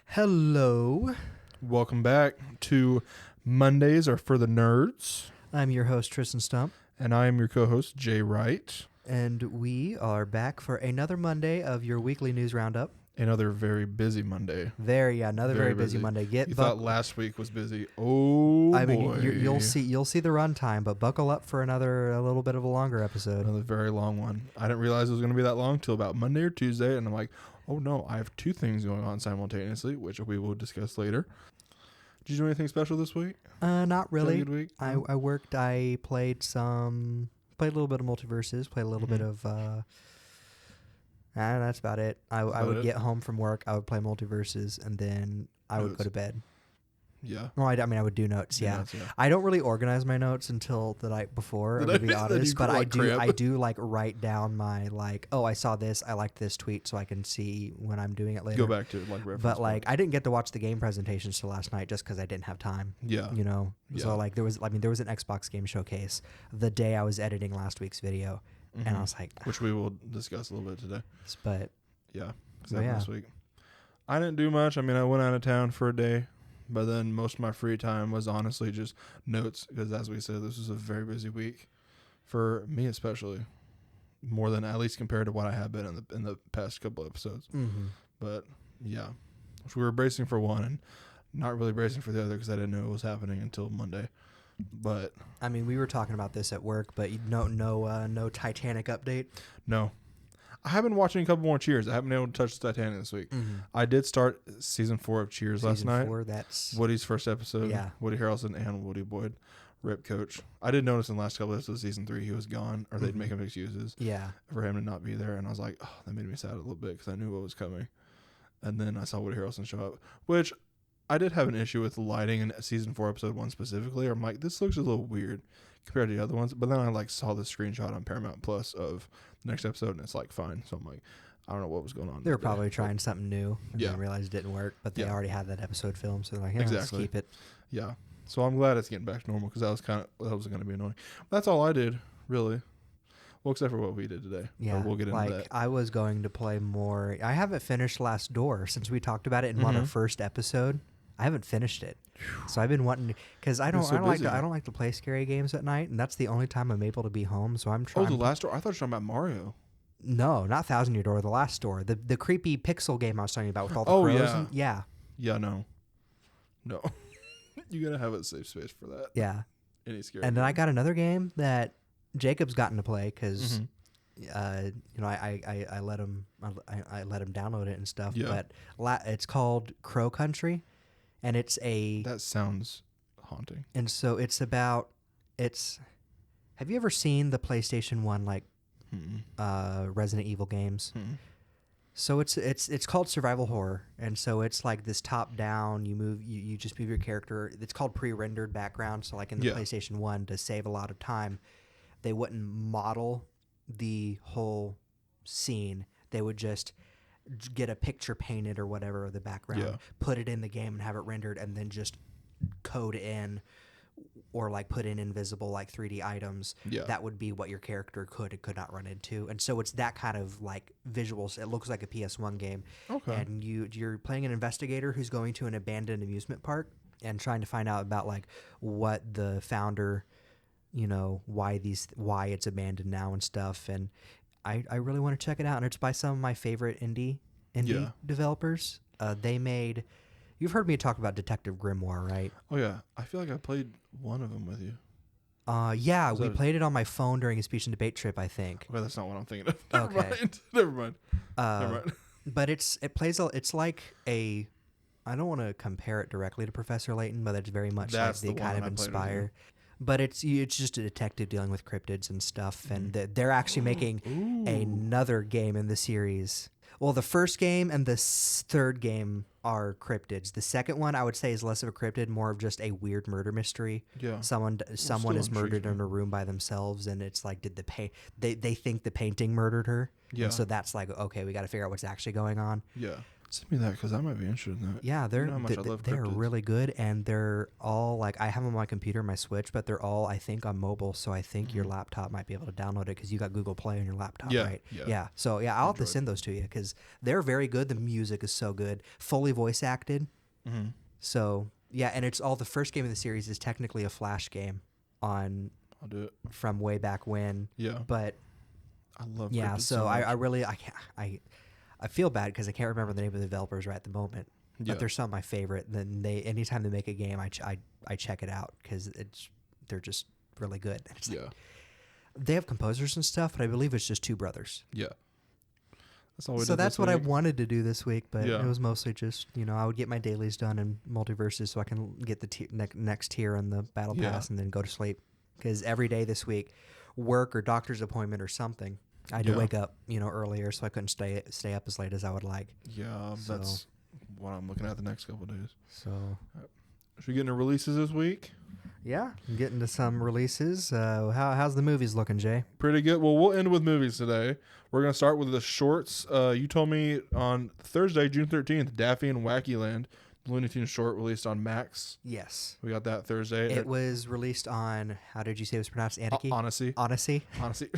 Hello. Welcome back to Mondays are for the Nerds, I'm your host, Tristan Stump, and I am your co-host, Jay Wright. and we are back for another Monday of your weekly news roundup. Another very busy Monday. Another very busy Monday. You thought last week was busy. Oh, I boy. mean, you'll see the runtime, but buckle up for a little bit of a longer episode. Another very long one. I didn't realize it was going to be that long till about Monday or Tuesday, and I'm like, oh no, I have two things going on simultaneously, which we will discuss later. Did you do anything special this week? Not really. Good week? I worked. I played a little bit of Multiverses, played a little bit of. That's about it. I would get home from work, I would play Multiverses, and then I would go to bed. Yeah. Well, I mean, I would do notes. Yeah. I don't really organize my notes until the night before, to be honest. But I do like write down my I saw this, I liked this tweet, so I can see when I'm doing it later. Go back to reference. But I didn't get to watch the game presentations till last night just because I didn't have time. Yeah. You know. Yeah. So there was an Xbox game showcase the day I was editing last week's video, and I was like, which we will discuss a little bit today. But yeah, this week. I didn't do much. I mean, I went out of town for a day. But then most of my free time was honestly just notes because, as we said, this was a very busy week for me, especially more than at least compared to what I have been in the past couple episodes. Mm-hmm. But yeah, we were bracing for one and not really bracing for the other because I didn't know it was happening until Monday. But I mean, we were talking about this at work, but no Titanic update. No. I have been watching a couple more Cheers. I haven't been able to touch the Titanic this week. Mm-hmm. I did start season 4 of Cheers last night. Season 4, that's Woody's first episode. Yeah. Woody Harrelson and Woody Boyd. Rip Coach. I did notice in the last couple episodes of season 3 he was gone, or they'd make him excuses for him to not be there. And I was like, oh, that made me sad a little bit because I knew what was coming. And then I saw Woody Harrelson show up, which I did have an issue with the lighting in season 4 episode 1 specifically. I'm like, this looks a little weird compared to the other ones. But then I saw the screenshot on Paramount Plus of the next episode, and it's fine. So I'm like, I don't know what was going on. They were probably trying something new and then realized it didn't work, but they already had that episode filmed, so they're like, let's keep it. Yeah. So I'm glad it's getting back to normal because that was going to be annoying. That's all I did, really. Well, except for what we did today. Yeah. But we'll get into that. I was going to play more. I haven't finished Last Door since we talked about it in our first episode. I haven't finished it. So I've been wanting because I don't like to play scary games at night, and that's the only time I'm able to be home. So I'm trying. Oh, the Last Door. I thought you were talking about Mario. No, not Thousand Year Door. The Last Door, the creepy pixel game I was talking about with all the crows. Yeah. No. You gotta have a safe space for that. Yeah. Any scary. And then I got another game that Jacob's gotten to play because, I let him download it and stuff. Yeah. But it's called Crow Country, and it's that sounds haunting. And so have you ever seen the PlayStation 1 Resident Evil games? So it's called survival horror, and so it's like this top down. You just move your character. It's called pre-rendered background. So in the PlayStation 1, to save a lot of time, they wouldn't model the whole scene. They would just get a picture painted or whatever of the background, put it in the game and have it rendered, and then just code in or put in invisible 3D items. That would be what your character could and could not run into. And so it's that kind of visuals. It looks like a PS1 game. Okay. And you're playing an investigator who's going to an abandoned amusement park and trying to find out about what the founder, why it's abandoned now and stuff. And I really want to check it out. And it's by some of my favorite indie developers. They made. You've heard me talk about Detective Grimoire, right? Oh, yeah. I feel like I played one of them with you. Yeah, we played it on my phone during a speech and debate trip, I think. Okay, that's not what I'm thinking of. Never mind. But it's like a... I don't want to compare it directly to Professor Layton, but it's very much they kind of inspire. But it's just a detective dealing with cryptids and stuff, and they're actually making another game in the series. Well, the first game and the third game are cryptids. The second one, I would say, is less of a cryptid, more of just a weird murder mystery. Yeah. Someone is murdered in a room by themselves, and it's they think the painting murdered her. Yeah. And so that's okay, we got to figure out what's actually going on. Yeah. Send me that because I might be interested in that. Yeah, they're they're really good, and they're all like I have them on my computer, my Switch, but they're all I think on mobile. So I think your laptop might be able to download it because you got Google Play on your laptop, right? Yeah. So yeah, I'll have to send those to you because they're very good. The music is so good, fully voice acted. Mm-hmm. So yeah, and it's all the first game of the series is technically a Flash game on. I'll do it from way back when. Yeah, but I love. Yeah, so I really I feel bad because I can't remember the name of the developers right at the moment. But they're some of my favorite. Then anytime they make a game, I check it out because they're just really good. They have composers and stuff, but I believe it's just two brothers. Yeah. That's what I wanted to do this week, but it was mostly just, I would get my dailies done in Multiverses so I can get the next tier on the Battle Pass and then go to sleep. Because every day this week, work or doctor's appointment or something, I had to wake up, earlier, so I couldn't stay up as late as I would like. Yeah, that's what I'm looking at the next couple of days. So, should we get into releases this week? Yeah, get into some releases. How's the movies looking, Jay? Pretty good. Well, we'll end with movies today. We're going to start with the shorts. You told me on Thursday, June 13th, Daffy and Wacky Land, the Looney Tunes short released on Max. Yes. We got that Thursday. It was released on, how did you say it was pronounced? Annecy? Annecy. Annecy.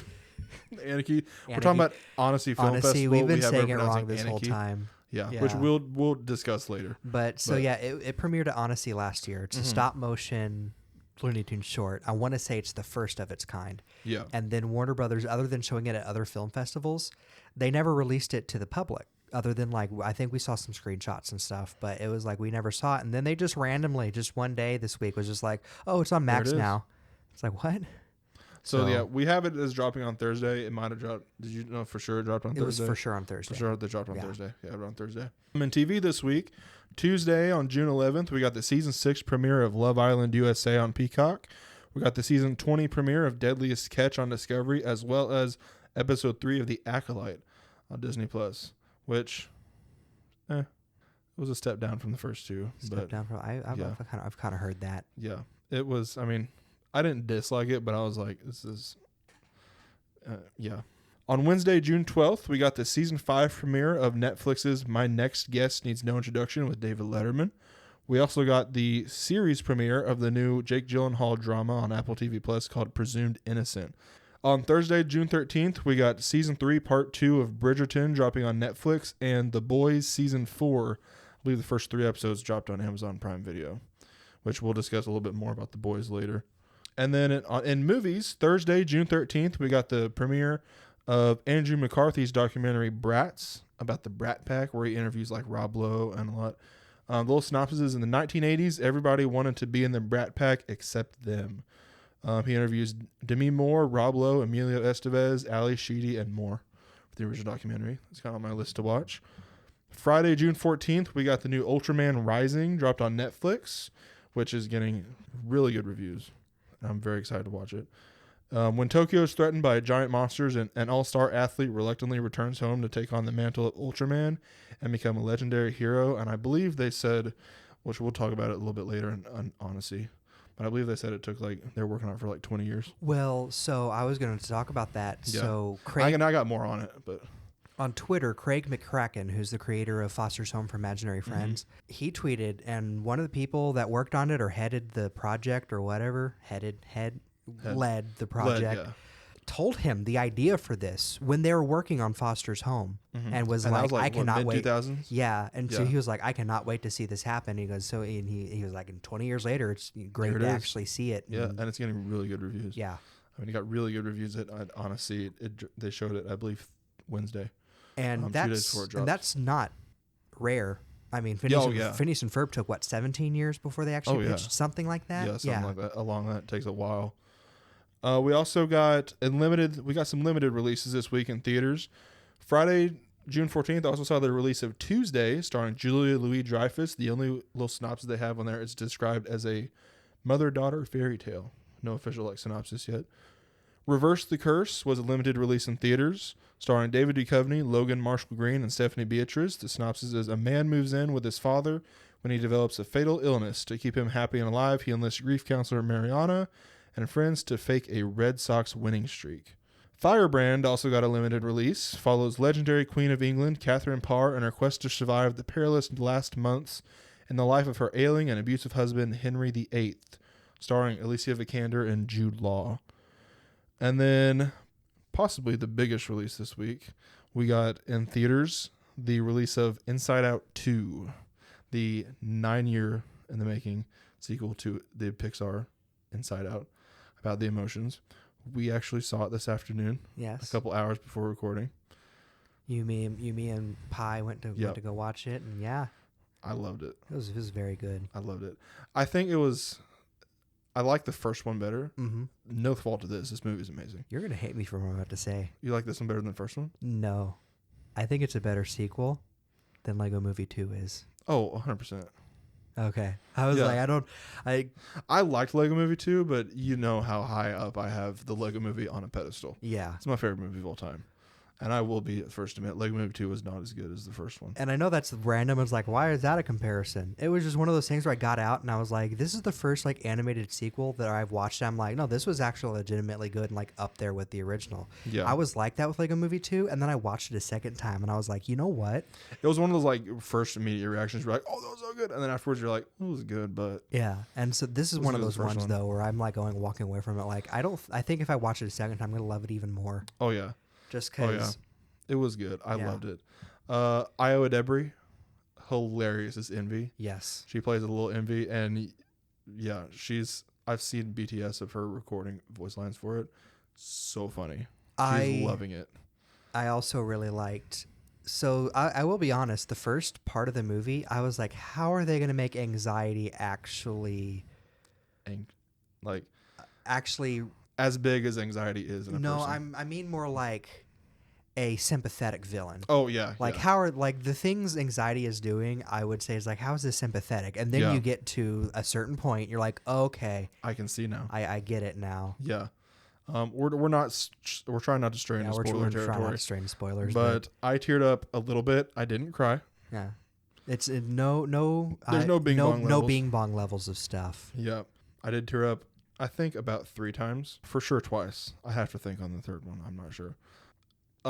Annecy. We're talking about Annecy Film Festival. We've been saying it wrong this whole time. Yeah, which we'll discuss later. But it premiered at Annecy last year. It's a stop motion Looney Tunes short. I want to say it's the first of its kind. Yeah. And then Warner Brothers, other than showing it at other film festivals, they never released it to the public. Other than I think we saw some screenshots and stuff, but it was we never saw it. And then they just randomly, just one day this week, was just oh, it's on Max now. It's what? So we have it as dropping on Thursday. It might have dropped. Did you know for sure it dropped on Thursday? It was for sure on Thursday. For sure they dropped on Thursday. Yeah, on Thursday. In TV this week, Tuesday on June 11th, we got the season 6 premiere of Love Island USA on Peacock. We got the season 20 premiere of Deadliest Catch on Discovery, as well as episode 3 of The Acolyte on Disney Plus, which, it was a step down from the first two. I've kind of heard that. Yeah, it was. I mean, I didn't dislike it, but I was like, this is, On Wednesday, June 12th, we got the season 5 premiere of Netflix's My Next Guest Needs No Introduction with David Letterman. We also got the series premiere of the new Jake Gyllenhaal drama on Apple TV Plus called Presumed Innocent. On Thursday, June 13th, we got season 3, part 2 of Bridgerton dropping on Netflix, and The Boys season 4. I believe the first 3 episodes dropped on Amazon Prime Video, which we'll discuss a little bit more about The Boys later. And then in movies, Thursday, June 13th, we got the premiere of Andrew McCarthy's documentary Brats, about the Brat Pack, where he interviews Rob Lowe and a lot. The little synopsis is, in the 1980s, everybody wanted to be in the Brat Pack except them. He interviews Demi Moore, Rob Lowe, Emilio Estevez, Ali Sheedy, and more for the original documentary. It's kind of on my list to watch. Friday, June 14th, we got the new Ultraman Rising dropped on Netflix, which is getting really good reviews. I'm very excited to watch it. When Tokyo is threatened by giant monsters, an all-star athlete reluctantly returns home to take on the mantle of Ultraman and become a legendary hero. And I believe they said, which we'll talk about it a little bit later in Annecy, but I believe they said it took they're working on it for 20 years. Well, so I was going to talk about that. Yeah. So Craig, I got more on it, but on Twitter, Craig McCracken, who's the creator of Foster's Home for Imaginary Friends, he tweeted, and one of the people that worked on it or headed the project or whatever, led the project, told him the idea for this when they were working on Foster's Home, and was I cannot wait. 2000s? Yeah, and so he was I cannot wait to see this happen. He goes, and he was in 20 years later, it's great to actually see it. Yeah, and it's getting really good reviews. Yeah, I mean, it got really good reviews at Annecy. They showed it, I believe, Wednesday. And 2 days before it dropped. And that's not rare. I mean, Phineas and Ferb took 17 years before they actually pitched something like that. Yeah, something like that. Along that, it takes a while. We also got some limited releases this week in theaters. Friday, June 14th, I also saw the release of Tuesday, starring Julia Louis-Dreyfus. The only little synopsis they have on there is described as a mother-daughter fairy tale. No official synopsis yet. Reverse the Curse was a limited release in theaters, starring David Duchovny, Logan Marshall Green, and Stephanie Beatriz. The synopsis is, a man moves in with his father when he develops a fatal illness. To keep him happy and alive, he enlists grief counselor Mariana and friends to fake a Red Sox winning streak. Firebrand also got a limited release. Follows legendary Queen of England, Catherine Parr, in her quest to survive the perilous last months in the life of her ailing and abusive husband, Henry VIII, starring Alicia Vikander and Jude Law. And then, possibly the biggest release this week, we got in theaters the release of Inside Out 2, the 9-year in the making sequel to the Pixar Inside Out, about the emotions. We actually saw it this afternoon. Yes. A couple hours before recording. Me, and Pi went to go watch it, and yeah, I loved it. It was very good. I loved it. I think it was. I like the first one better. Mm-hmm. No fault to this. This movie is amazing. You're gonna hate me for what I'm about to say. You like this one better than the first one? No, I think it's a better sequel than Lego Movie 2 is. Oh, 100%. Okay. I was I liked Lego Movie 2, but you know how high up I have the Lego Movie on a pedestal. Yeah. It's my favorite movie of all time. And I will be first to admit, Lego Movie 2 was not as good as the first one. And I know that's random. It's like, why is that a comparison? It was just one of those things where I got out and I was like, this is the first like animated sequel that I've watched. I'm like, no, this was actually legitimately good and like up there with the original. Yeah. I was like that with Lego Movie 2. And then I watched it a second time and I was like, you know what? It was one of those like first immediate reactions. You're like, oh, that was so good. And then afterwards you're like, it was good, but. Yeah. And so this is one of those ones though, where I'm like walking away from it. Like, I think if I watch it a second time, I'm going to love it even more. Oh, yeah. Just because. Oh, yeah. It was good. I loved it. Iowa Debris, hilarious as Envy. Yes. She plays a little Envy, and yeah, I've seen BTS of her recording voice lines for it. So funny. She's loving it. I also really liked. So I will be honest, the first part of the movie, I was like, how are they going to make anxiety actually as big as anxiety is in a person? I mean more like a sympathetic villain. Oh yeah. Like how are like the things anxiety is doing, I would say is like, how is this sympathetic? And then you get to a certain point, you're like, okay, I can see now. I get it now. Yeah. We're trying not to stray into spoiler territory. Trying not to stray into spoilers, but I teared up a little bit. I didn't cry. Yeah. It's no. There's no bing bong levels. No bing bong levels of stuff. Yeah. I did tear up, I think about 3 times. For sure twice. I have to think on the third one. I'm not sure.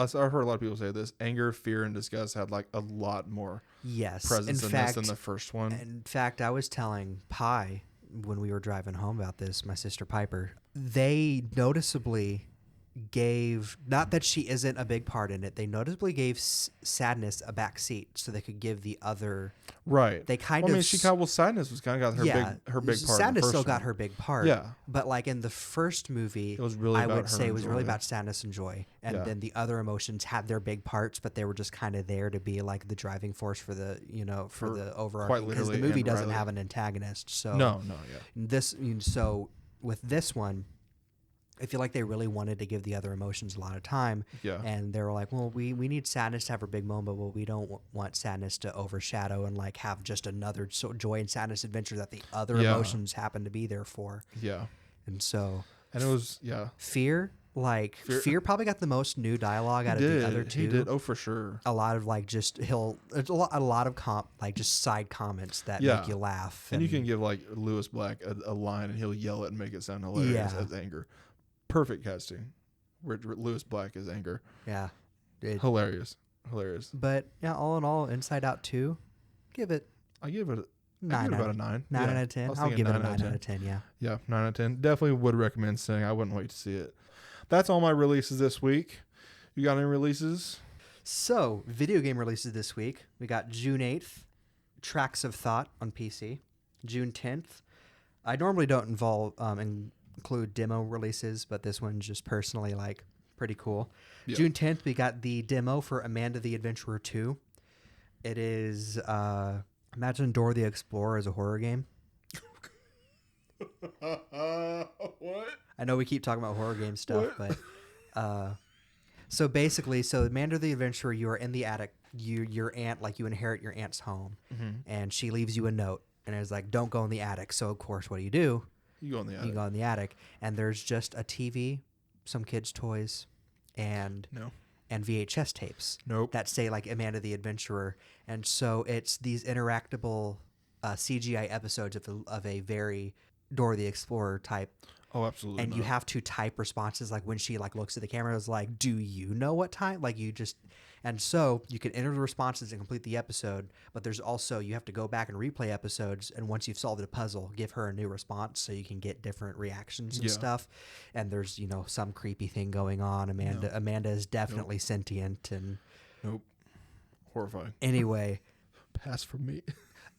So I've heard a lot of people say this. Anger, fear, and disgust had like a lot more presence in this than the first one. In fact, I was telling Pi when we were driving home about this, my sister Piper, they noticeably gave, not that she isn't a big part in it, they noticeably gave Sadness a back seat so they could give the other. Right. They kind of. I mean, Sadness was kind of got her big part. Sadness still got her big part. Yeah. But like in the first movie, it was really I would say it was really about sadness and joy. And then the other emotions had their big parts, but they were just kind of there to be like the driving force for the, for the overarching, because the movie doesn't have an antagonist. So So with this one, I feel like they really wanted to give the other emotions a lot of time. Yeah. And they were like, well, we need Sadness to have her big moment, but we don't want Sadness to overshadow and like have just another joy and sadness adventure that the other emotions happen to be there for. Yeah. And so. And it was, Fear probably got the most new dialogue out of the other two. He did. Oh, for sure. A lot of like just a lot of just side comments that make you laugh. And you can give like Lewis Black a line and he'll yell it and make it sound hilarious as anger. Perfect casting. Lewis Black is anger. Yeah. Hilarious. But yeah, all in all, Inside Out 2, I give it about a 9. 9 out of 10. I'll give it a 9 out of 10, yeah. Yeah, 9 out of 10. Definitely would recommend seeing. I wouldn't wait to see it. That's all my releases this week. You got any releases? So, video game releases this week. We got June 8th, Tracks of Thought on PC. June 10th. I normally don't include demo releases, but this one's just personally like pretty cool. Yeah. June 10th, we got the demo for Amanda the Adventurer 2. It is imagine Dora the Explorer as a horror game. What? I know we keep talking about horror game stuff, but so basically, Amanda the Adventurer, you are in the attic. Your aunt, like you inherit your aunt's home, and she leaves you a note, and it's like, don't go in the attic. So of course, what do? You go in the attic. You go in the attic, and there's just a TV, some kids' toys, and VHS tapes. Nope. That say like Amanda the Adventurer, and so it's these interactable CGI episodes of a very Dora the Explorer type. Oh, absolutely. And you have to type responses like when she like looks at the camera, it's like, do you know what time? Like you just, and so you can enter the responses and complete the episode, but there's also, you have to go back and replay episodes. And once you've solved a puzzle, give her a new response so you can get different reactions and stuff. And there's, you know, some creepy thing going on. Amanda is definitely sentient and horrifying. Anyway, pass from me.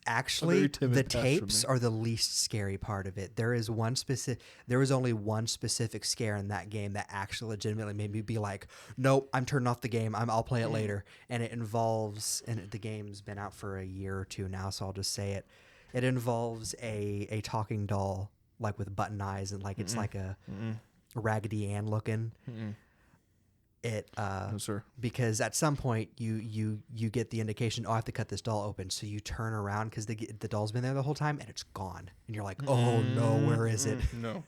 Actually, the tapes are the least scary part of it. There was only one specific scare in that game that actually legitimately made me be like, nope, I'm turning off the game. I'll play it later. And it involves, and the game's been out for a year or two now, so I'll just say it. It involves a talking doll, like with button eyes, and like it's like a Raggedy Ann looking. No, sir. Because at some point you get the indication, I have to cut this doll open. So you turn around because the doll's been there the whole time and it's gone. And you're like, oh no, where is it? No.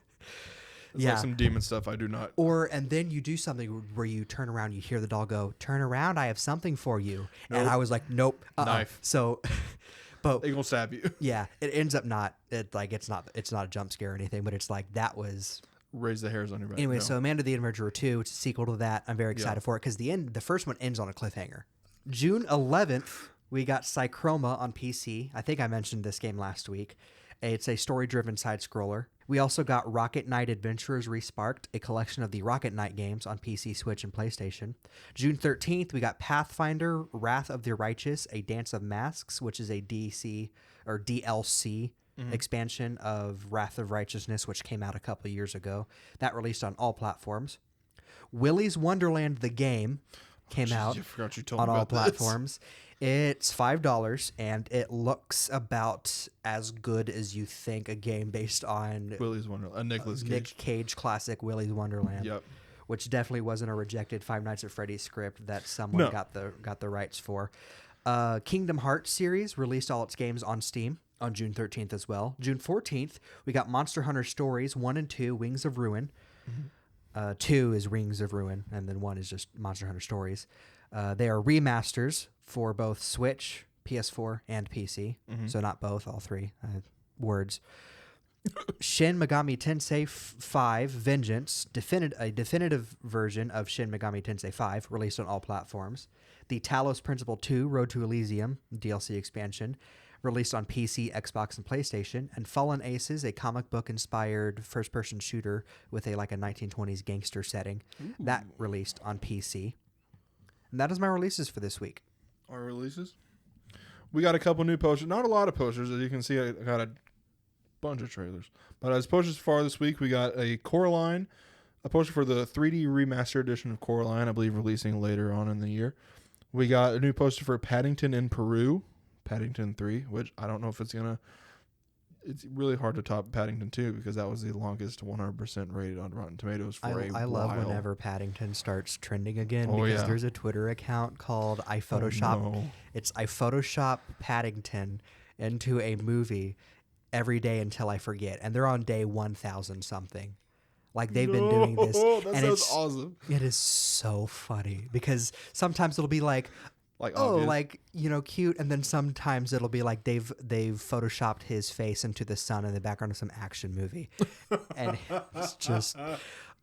It's like some demon stuff I do not. And then you do something where you turn around, you hear the doll go, turn around, I have something for you. Nope. And I was like, nope. Knife. So, but they gonna stab you. Yeah. It ends up it's not a jump scare or anything, but it's like, that was... Raise the hairs on your back. Anyway, so Amanda the Murderer 2, it's a sequel to that. I'm very excited for it because the first one ends on a cliffhanger. June 11th, we got Psychroma on PC. I think I mentioned this game last week. It's a story-driven side-scroller. We also got Rocket Knight Adventurers Resparked, a collection of the Rocket Knight games on PC, Switch, and PlayStation. June 13th, we got Pathfinder Wrath of the Righteous, a Dance of Masks, which is a DLC expansion of Wrath of Righteousness, which came out a couple of years ago. That released on all platforms. Willy's Wonderland, the game, came out on all platforms. It's $5, and it looks about as good as you think a game based on Willy's Wonderland, Nick Cage classic Willy's Wonderland. Yep. Which definitely wasn't a rejected Five Nights at Freddy's script that someone got the rights for. Kingdom Hearts series released all its games on Steam on June 13th as well. June 14th, we got Monster Hunter Stories 1 and 2, Wings of Ruin. 2 is Rings of Ruin, and then 1 is just Monster Hunter Stories. They are remasters for both Switch, PS4, and PC. So not both, all three. Words. Shin Megami Tensei 5 Vengeance, a definitive version of Shin Megami Tensei 5, released on all platforms. The Talos Principle 2 Road to Elysium DLC expansion, released on PC, Xbox, and PlayStation. And Fallen Aces, a comic book-inspired first-person shooter with a 1920s gangster setting. That released on PC. And that is my releases for this week. Our releases? We got a couple new posters. Not a lot of posters. As you can see, I got a bunch of trailers. But as posters far this week, we got a Coraline, a poster for the 3D remaster edition of Coraline, I believe releasing later on in the year. We got a new poster for Paddington in Peru, Paddington 3, which I don't know if it's really hard to top Paddington 2 because that was the longest 100% rated on Rotten Tomatoes for a while. I love whenever Paddington starts trending again because there's a Twitter account called iPhotoshop. It's I Photoshop Paddington into a movie every day until I forget, and they're on day 1,000 something. Like they've been doing this, that sounds awesome. It is so funny because sometimes it'll be like cute, and then sometimes it'll be like they've photoshopped his face into the sun in the background of some action movie, and it's just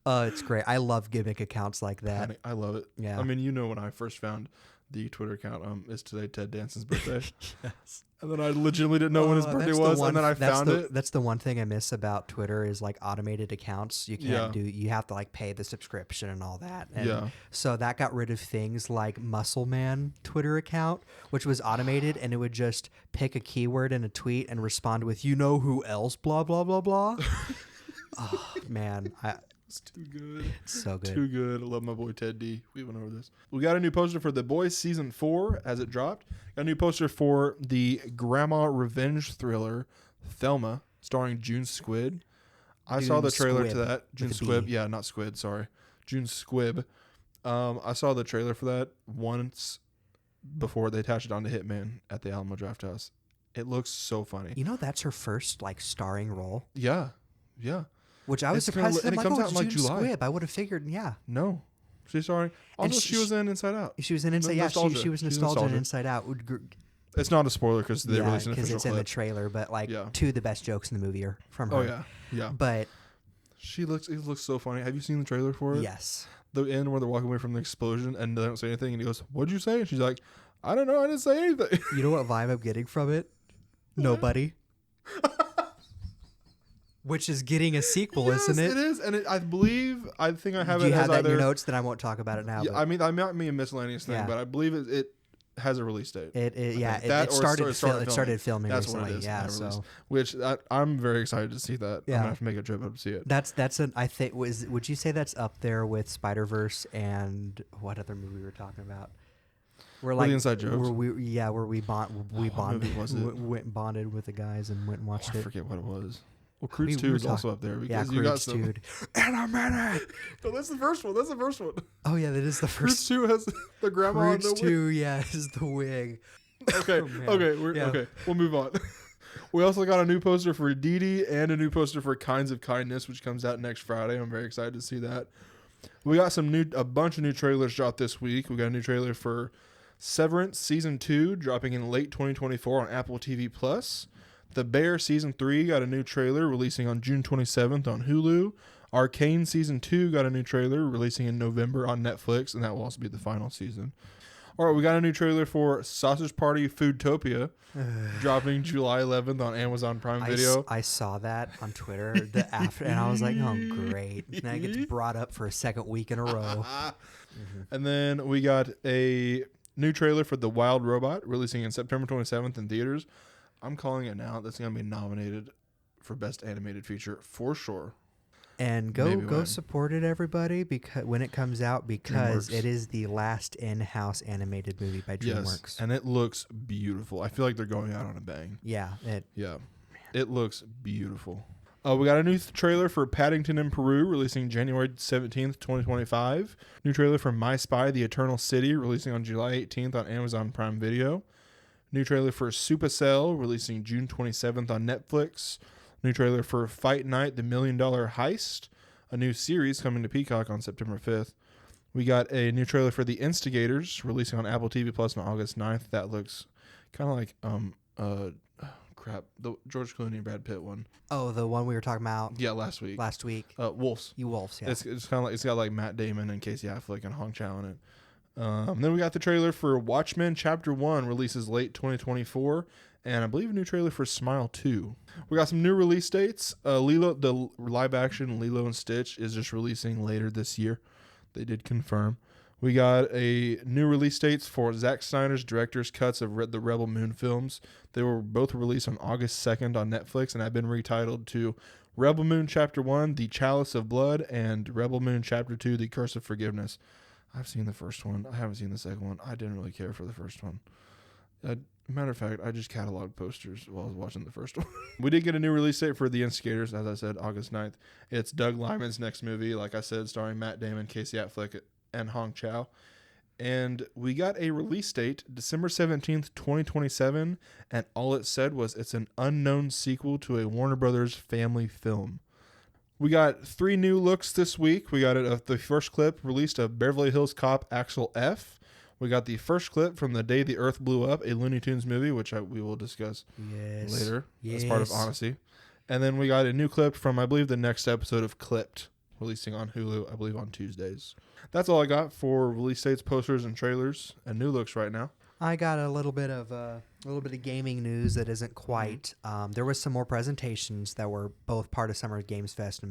it's great. I love gimmick accounts like that. I love it. Yeah, I mean, when I first found the Twitter account, is today Ted Danson's birthday. Yes. And then I legitimately didn't know when his birthday was, and then I found it. That's the one thing I miss about Twitter is automated accounts. You can't you have to pay the subscription and all that. And so that got rid of things like Muscle Man Twitter account, which was automated, and it would just pick a keyword in a tweet and respond with, you know who else, blah, blah, blah, blah. Oh, man. It's too good. It's so good. Too good. I love my boy Ted D. We went over this. We got a new poster for The Boys Season 4 as it dropped. Got a new poster for the Grandma Revenge thriller Thelma, starring June Squibb. I saw the trailer to that. June Squibb. Yeah, not Squid, sorry. June Squibb. I saw the trailer for that once before they attached it onto Hitman at the Alamo Drafthouse. It looks so funny. That's her first starring role. Yeah. Yeah. Which I was surprised. And it comes out in July. Squibb. I would have figured, No. She's starring. Also, she was in Inside Out. She was in Inside Out. Yeah, she was nostalgia in Inside Out. It's not a spoiler because they released an official clip. It's in the trailer, but two of the best jokes in the movie are from her. Oh, yeah. Yeah. But It looks so funny. Have you seen the trailer for it? Yes. The end where they're walking away from the explosion and they don't say anything, and he goes, "What'd you say?" And she's like, "I don't know. I didn't say anything." You know what vibe I'm getting from it? Nobody. Which is getting a sequel, isn't it? It is, and I think I have Do it. You have as that either, in your notes, then I won't talk about it now. Yeah, but I mean, that might be a miscellaneous thing, Yeah. but I believe it has a release date. It started filming That's recently. what it is. Yeah, so which I'm very excited to see that. Yeah. I'm gonna have to make a trip up to see it. that's an I think would you say that's up there with Spider-Verse and what other movie we were talking about? We're the inside jokes. where we bonded was it? went bonded with the guys and went and watched I it. forget what it was. Well, Croods We 2 were is also up there because Yeah, you got Croods some. 2. In a minute. No, that's the first one. Oh yeah, that is the Croods first. 2 has the grandma on the Croods wig. 2, yeah, is the wig. Okay, Oh, man. okay. We'll move on. We also got a new poster for Dee Dee and a new poster for Kinds of Kindness, which comes out next Friday. I'm very excited to see that. We got a bunch of new trailers dropped this week. We got a new trailer for Severance Season 2 dropping in late 2024 on Apple TV Plus. The Bear Season 3 got a new trailer releasing on June 27th on Hulu. Arcane Season 2 got a new trailer releasing in November on Netflix, and that will also be the final season. All right, we got a new trailer for Sausage Party Foodtopia dropping July 11th on Amazon Prime Video. I saw that on Twitter and I was like, oh, great. And then it gets brought up for a second week in a row. And then we got a new trailer for The Wild Robot releasing in September 27th in theaters. I'm calling it now. That's going to be nominated for Best Animated Feature for sure. And go support it, everybody, because when it comes out, because it is the last in-house animated movie by DreamWorks. Yes, and it looks beautiful. I feel like they're going out on a bang. Yeah. It looks beautiful. We got a new trailer for Paddington in Peru releasing January 17th, 2025. New trailer for My Spy, The Eternal City releasing on July 18th on Amazon Prime Video. New trailer for Supercell releasing June 27th on Netflix. New trailer for Fight Night, The $1 Million Heist, a new series coming to Peacock on September 5th. We got a new trailer for The Instigators releasing on Apple TV Plus on August 9th. That looks kind of like the George Clooney and Brad Pitt one. Oh, the one we were talking about. Yeah, last week. Wolves. Wolves. Yeah. It's kind of like it's got like Matt Damon and Casey Affleck and Hong Chow in it. Then we got the trailer for Watchmen Chapter 1 releases late 2024. And I believe a new trailer for Smile 2. We got some new release dates. The live action Lilo and Stitch is just releasing later this year. They did confirm. We got a new release dates for Zack Snyder's director's cuts of the Rebel Moon films. They were both released on August 2nd on Netflix and have been retitled to Rebel Moon Chapter 1, The Chalice of Blood, and Rebel Moon Chapter 2, The Curse of Forgiveness. I've seen the first one. I haven't seen the second one. I didn't really care for the first one. Matter of fact, I just cataloged posters while I was watching the first one. We did get a new release date for The Instigators, as I said, August 9th. It's Doug Liman's next movie, like I said, starring Matt Damon, Casey Affleck, and Hong Chow. And we got a release date, December 17th, 2027, and all it said was it's an unknown sequel to a Warner Brothers family film. We got 3 new looks this week. We got the first clip released of Beverly Hills Cop Axel F. We got the first clip from The Day the Earth Blew Up, a Looney Tunes movie, which we will discuss later as part of Annecy. And then we got a new clip from, I believe, the next episode of Clipped, releasing on Hulu, I believe, on Tuesdays. That's all I got for release dates, posters, and trailers, and new looks right now. I got a little bit of gaming news that isn't quite. There was some more presentations that were both part of Summer Games Fest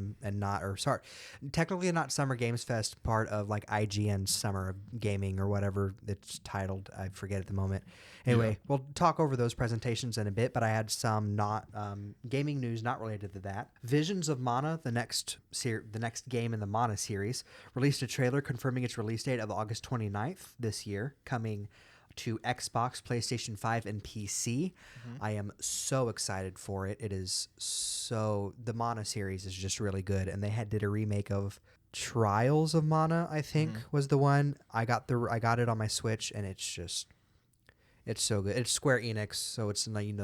technically not Summer Games Fest, part of like IGN's Summer of Gaming or whatever it's titled. I forget at the moment. Anyway, We'll talk over those presentations in a bit, but I had some not gaming news not related to that. Visions of Mana, the next game in the Mana series, released a trailer confirming its release date of August 29th this year, coming to Xbox, PlayStation 5, and PC. I am so excited for it. The Mana series is just really good, and they did a remake of Trials of Mana, I think was the one. I got it on my Switch, and it's so good. It's Square Enix, so it's like,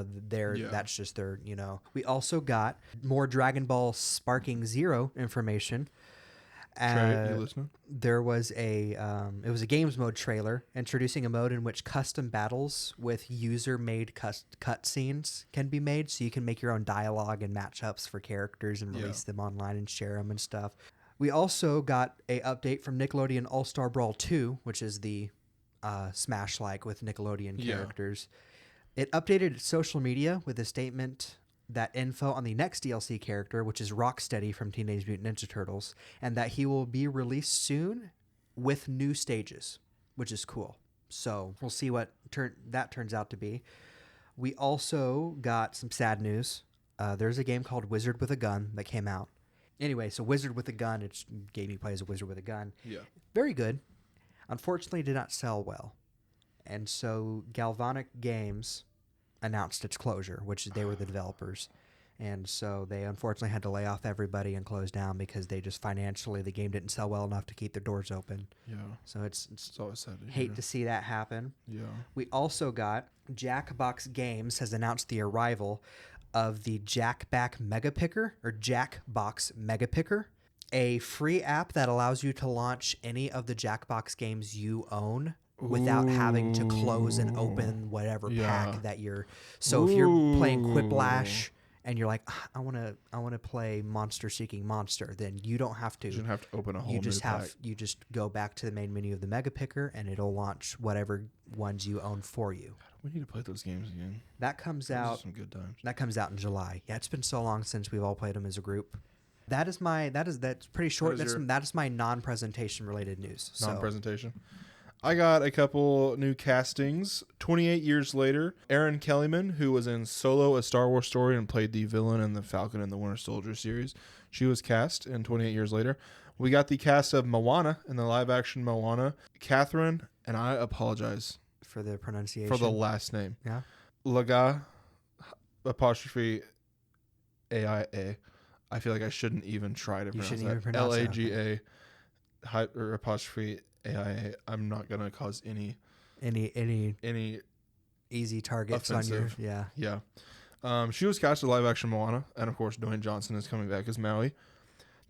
that's just their, We also got more Dragon Ball Sparking Zero information, Trey, you listening? There was it was a games mode trailer introducing a mode in which custom battles with user-made cutscenes can be made, so you can make your own dialogue and matchups for characters and release them online and share them and stuff. We also got a update from Nickelodeon All-Star Brawl 2, which is the Smash-like with Nickelodeon characters. It updated its social media with a statement that info on the next DLC character, which is Rocksteady from Teenage Mutant Ninja Turtles, and that he will be released soon with new stages, which is cool. So we'll see what that turns out to be. We also got some sad news. There's a game called Wizard with a Gun that came out. Anyway, so Wizard with a Gun, it's a game you play as a wizard with a gun. Yeah. Very good. Unfortunately, did not sell well. And so Galvanic Games announced its closure, which they were the developers. And so they unfortunately had to lay off everybody and close down because they just financially, the game didn't sell well enough to keep their doors open. Yeah. So it's always sad to hate to see that happen. Yeah. We also got Jackbox Games has announced the arrival of the Jackbox Mega Picker, or Jackbox Mega Picker, a free app that allows you to launch any of the Jackbox games you own without having to close and open whatever pack that you're. So if you're playing Quiplash and you're like, I want to play Monster Seeking Monster, then you don't have to. You shouldn't have to open a whole You just new pack. You just go back to the main menu of the Mega Picker and it'll launch whatever ones you own for you. We need to play those games again. That comes Those out. are some good times. That comes out in July. Yeah, it's been so long since we've all played them as a group. That's pretty short. That is my non-presentation related news. Non-presentation. I got a couple new castings. 28 years later, Erin Kellyman, who was in Solo: A Star Wars Story and played the villain in the Falcon and the Winter Soldier series, she was cast in 28 years later. We got the cast of Moana in the live-action Moana. Catherine, and I apologize for the pronunciation. For the last name. Yeah. Laga apostrophe AIA. I feel like I shouldn't even try to pronounce that. LAGA or apostrophe AIA. I'm not gonna cause any easy targets offensive. On your yeah. She was cast as live action Moana, and of course Dwayne Johnson is coming back as Maui.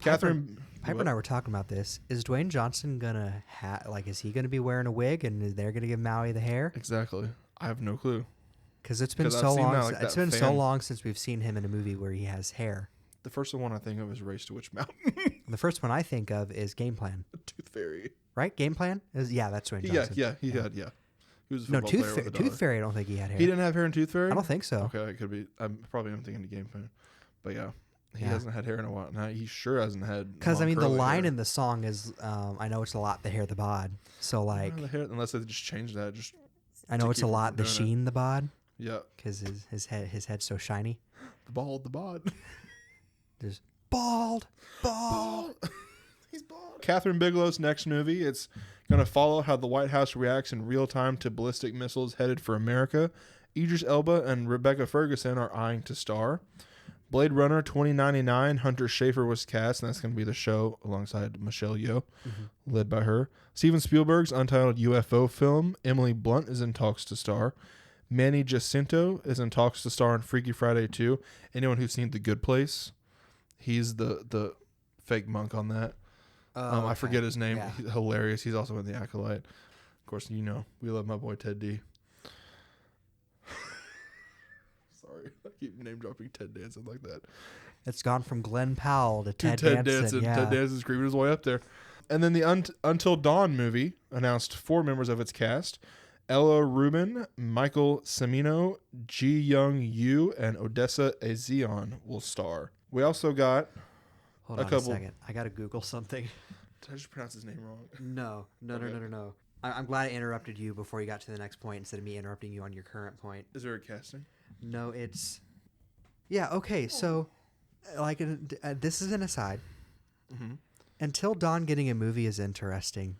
Catherine Piper and I were talking about this. Is Dwayne Johnson gonna is he gonna be wearing a wig and they're gonna give Maui the hair? Exactly. I have no clue. Because it's been so long. It's been so long since we've seen him in a movie where he has hair. The first one I think of is Race to Witch Mountain. The first one I think of is Game Plan. Tooth Fairy. Right? Game Plan? That's Dwayne Johnson. He had. He was a football player with a dog. Tooth Fairy, I don't think he had hair. He didn't have hair in Tooth Fairy? I don't think so. Okay, it could be. I'm thinking of Game Plan. But yeah. He hasn't had hair in a while. Now he sure hasn't had. Because the line in the song is, I know it's a lot, the hair, the bod. So the hair, unless they just change that, just. I know it's a lot, the sheen, the bod. Yeah. Because his head's so shiny. The bod. There's bald. He's bald. Catherine Bigelow's next movie. It's going to follow how the White House reacts in real time to ballistic missiles headed for America. Idris Elba and Rebecca Ferguson are eyeing to star. Blade Runner 2099, Hunter Schafer was cast, and that's going to be the show alongside Michelle Yeoh, led by her. Steven Spielberg's untitled UFO film, Emily Blunt, is in talks to star. Manny Jacinto is in talks to star in Freaky Friday 2. Anyone who's seen The Good Place, he's the fake monk on that. I forget his name. Yeah. He's hilarious. He's also in The Acolyte. Of course, we love my boy Ted D. Sorry, I keep name dropping Ted Danson like that. It's gone from Glenn Powell to Ted Danson. Yeah. Ted Danson's creeping his way up there. And then the Until Dawn movie announced 4 members of its cast. Ella Rubin, Michael Cimino, Ji Young Yu, and Odessa Ezion will star. We also got Hold on a second. I got to Google something. Did I just pronounce his name wrong? No. I'm glad I interrupted you before you got to the next point instead of me interrupting you on your current point. Is there a casting? No, it's... Yeah, okay, so this is an aside. Mm-hmm. Until Dawn getting a movie is interesting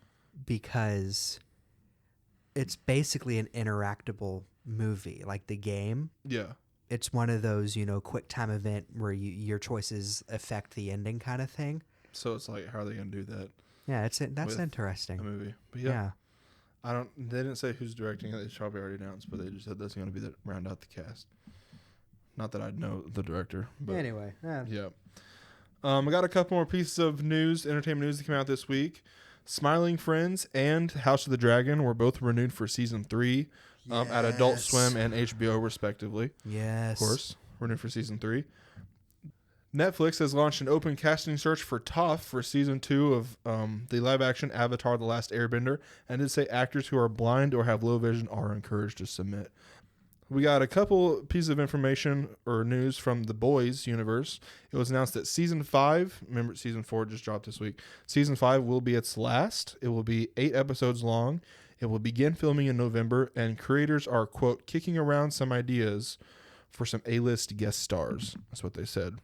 because it's basically an interactable movie, like the game. Yeah. It's one of those, quick time event where your choices affect the ending kind of thing. So it's like, how are they going to do that? Yeah, that's interesting. A movie. But yeah. They didn't say who's directing it. It's probably already announced, but they just said that's going to be round out the cast. Not that I'd know the director, but anyway. Yeah. I got a couple more pieces of news, entertainment news that came out this week. Smiling Friends and House of the Dragon were both renewed for season 3 at Adult Swim and HBO, respectively. Yes. Of course, renewed for season 3. Netflix has launched an open casting search for Toph for season 2 of the live-action Avatar: The Last Airbender, and did say actors who are blind or have low vision are encouraged to submit. We got a couple pieces of information or news from The Boys universe. It was announced that season 5, remember season 4 just dropped this week, season 5 will be its last. It will be 8 episodes long. It will begin filming in November, and creators are, quote, kicking around some ideas for some A-list guest stars. That's what they said.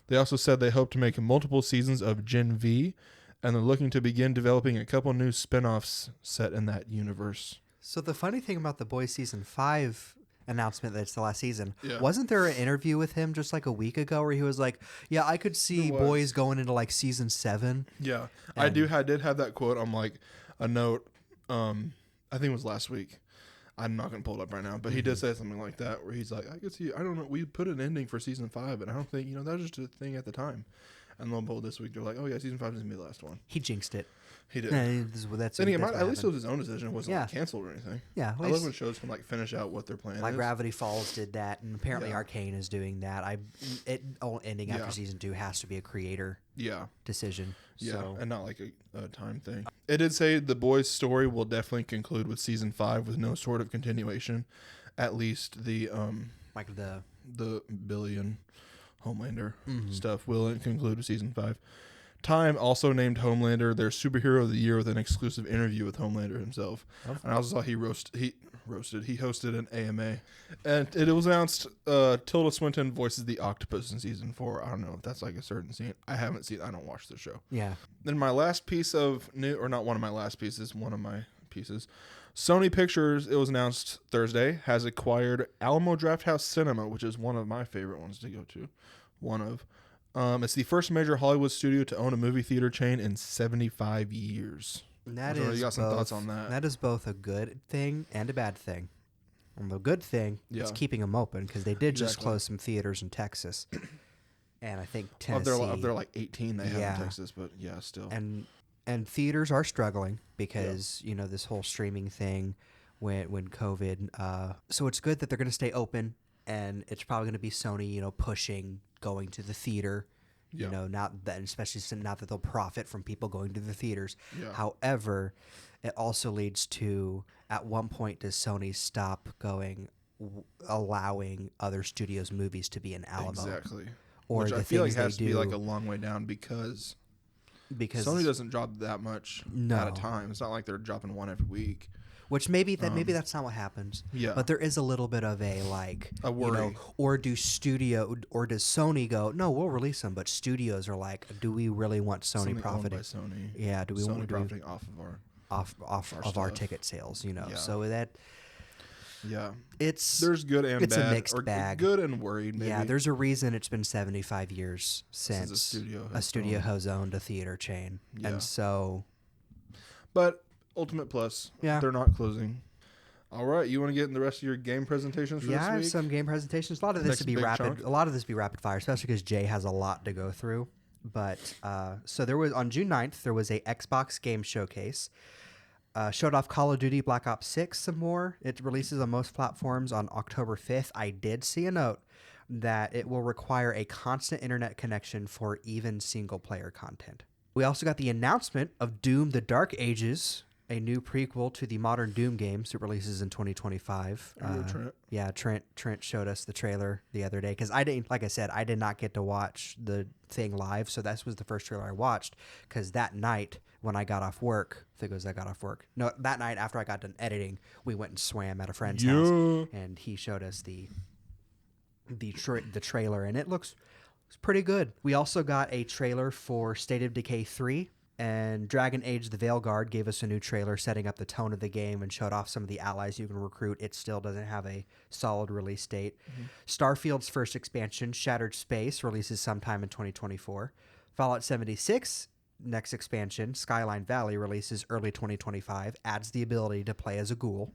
They also said they hope to make multiple seasons of Gen V, and they're looking to begin developing a couple new spin-offs set in that universe. So the funny thing about The Boys season 5 announcement that it's the last season, wasn't there an interview with him just like a week ago where he was like, yeah, I could see Boys going into like season 7? Yeah, I did have that quote on like a note. I think it was last week. I'm not going to pull it up right now, but he did say something like that where he's like, I could see, I don't know, we put an ending for season 5, and I don't think, that was just a thing at the time. And lo and behold, this week they're like, oh yeah, season 5 is going to be the last one. He jinxed it. He did. That's at least it was his own decision. It wasn't like canceled or anything. Yeah. I love when shows can like finish out what their plan is. Like Gravity Falls did that, and apparently Arcane is doing that. Ending after season 2 has to be a creator decision. Yeah, so. And not like a time thing. It did say The Boys' story will definitely conclude with season 5 with no sort of continuation. At least the Billy and Homelander stuff will conclude with season 5. Time also named Homelander their superhero of the year with an exclusive interview with Homelander himself. Oh. And I also saw he hosted an AMA. And it was announced Tilda Swinton voices the octopus in season 4. I don't know if that's like a certain scene. I haven't seen I don't watch the show. Yeah. Then my last piece of new, or not one of my last pieces, one of my pieces. Sony Pictures, it was announced Thursday, has acquired Alamo Drafthouse Cinema, which is one of my favorite ones to go to. It's the first major Hollywood studio to own a movie theater chain in 75 years. You got some thoughts on that? That is both a good thing and a bad thing. And the good thing is keeping them open because they did just close some theaters in Texas. And I think Tennessee. Of their like 18 they have in Texas, but still. And theaters are struggling because, this whole streaming thing when COVID. So it's good that they're going to stay open, and it's probably going to be Sony, pushing going to the theater, especially now that they'll profit from people going to the theaters. Yeah. However, it also leads to, at one point, does Sony stop allowing other studios' movies to be in Alamo? Exactly. Or which I feel like has to be like a long way down because Sony doesn't drop that much at a time. It's not like they're dropping one every week. Which maybe that's not what happens. Yeah. But there is a little bit of a worry. Or does Sony go, no, we'll release them, but studios are like, do we really want Sony profiting? Owned by Sony. Yeah, do we want profiting off of our ticket sales, Yeah. So that there's good and bad. It's a mixed bag. Good and worried, maybe. Yeah, there's a reason it's been 75 years since a studio has owned a theater chain. Yeah. And so but Ultimate Plus. Yeah. They're not closing. All right. You want to get in the rest of your game presentations for this week? Yeah, I have some game presentations. A lot of this will be rapid. A lot of this will be rapid fire, especially because Jay has a lot to go through. But so there was on June 9th, there was a Xbox game showcase. Showed off Call of Duty Black Ops 6 some more. It releases on most platforms on October 5th. I did see a note that it will require a constant internet connection for even single-player content. We also got the announcement of Doom: The Dark Ages, a new prequel to the modern Doom games. It releases in 2025. Trent showed us the trailer the other day because I did not get to watch the thing live, so that was the first trailer I watched because that night when I got off work, that night after I got done editing, we went and swam at a friend's house, and he showed us the trailer, and it looks pretty good. We also got a trailer for State of Decay 3. And Dragon Age the Veilguard gave us a new trailer setting up the tone of the game and showed off some of the allies you can recruit. It still doesn't have a solid release date. Mm-hmm. Starfield's first expansion, Shattered Space, releases sometime in 2024. Fallout 76, next expansion, Skyline Valley, releases early 2025, adds the ability to play as a ghoul.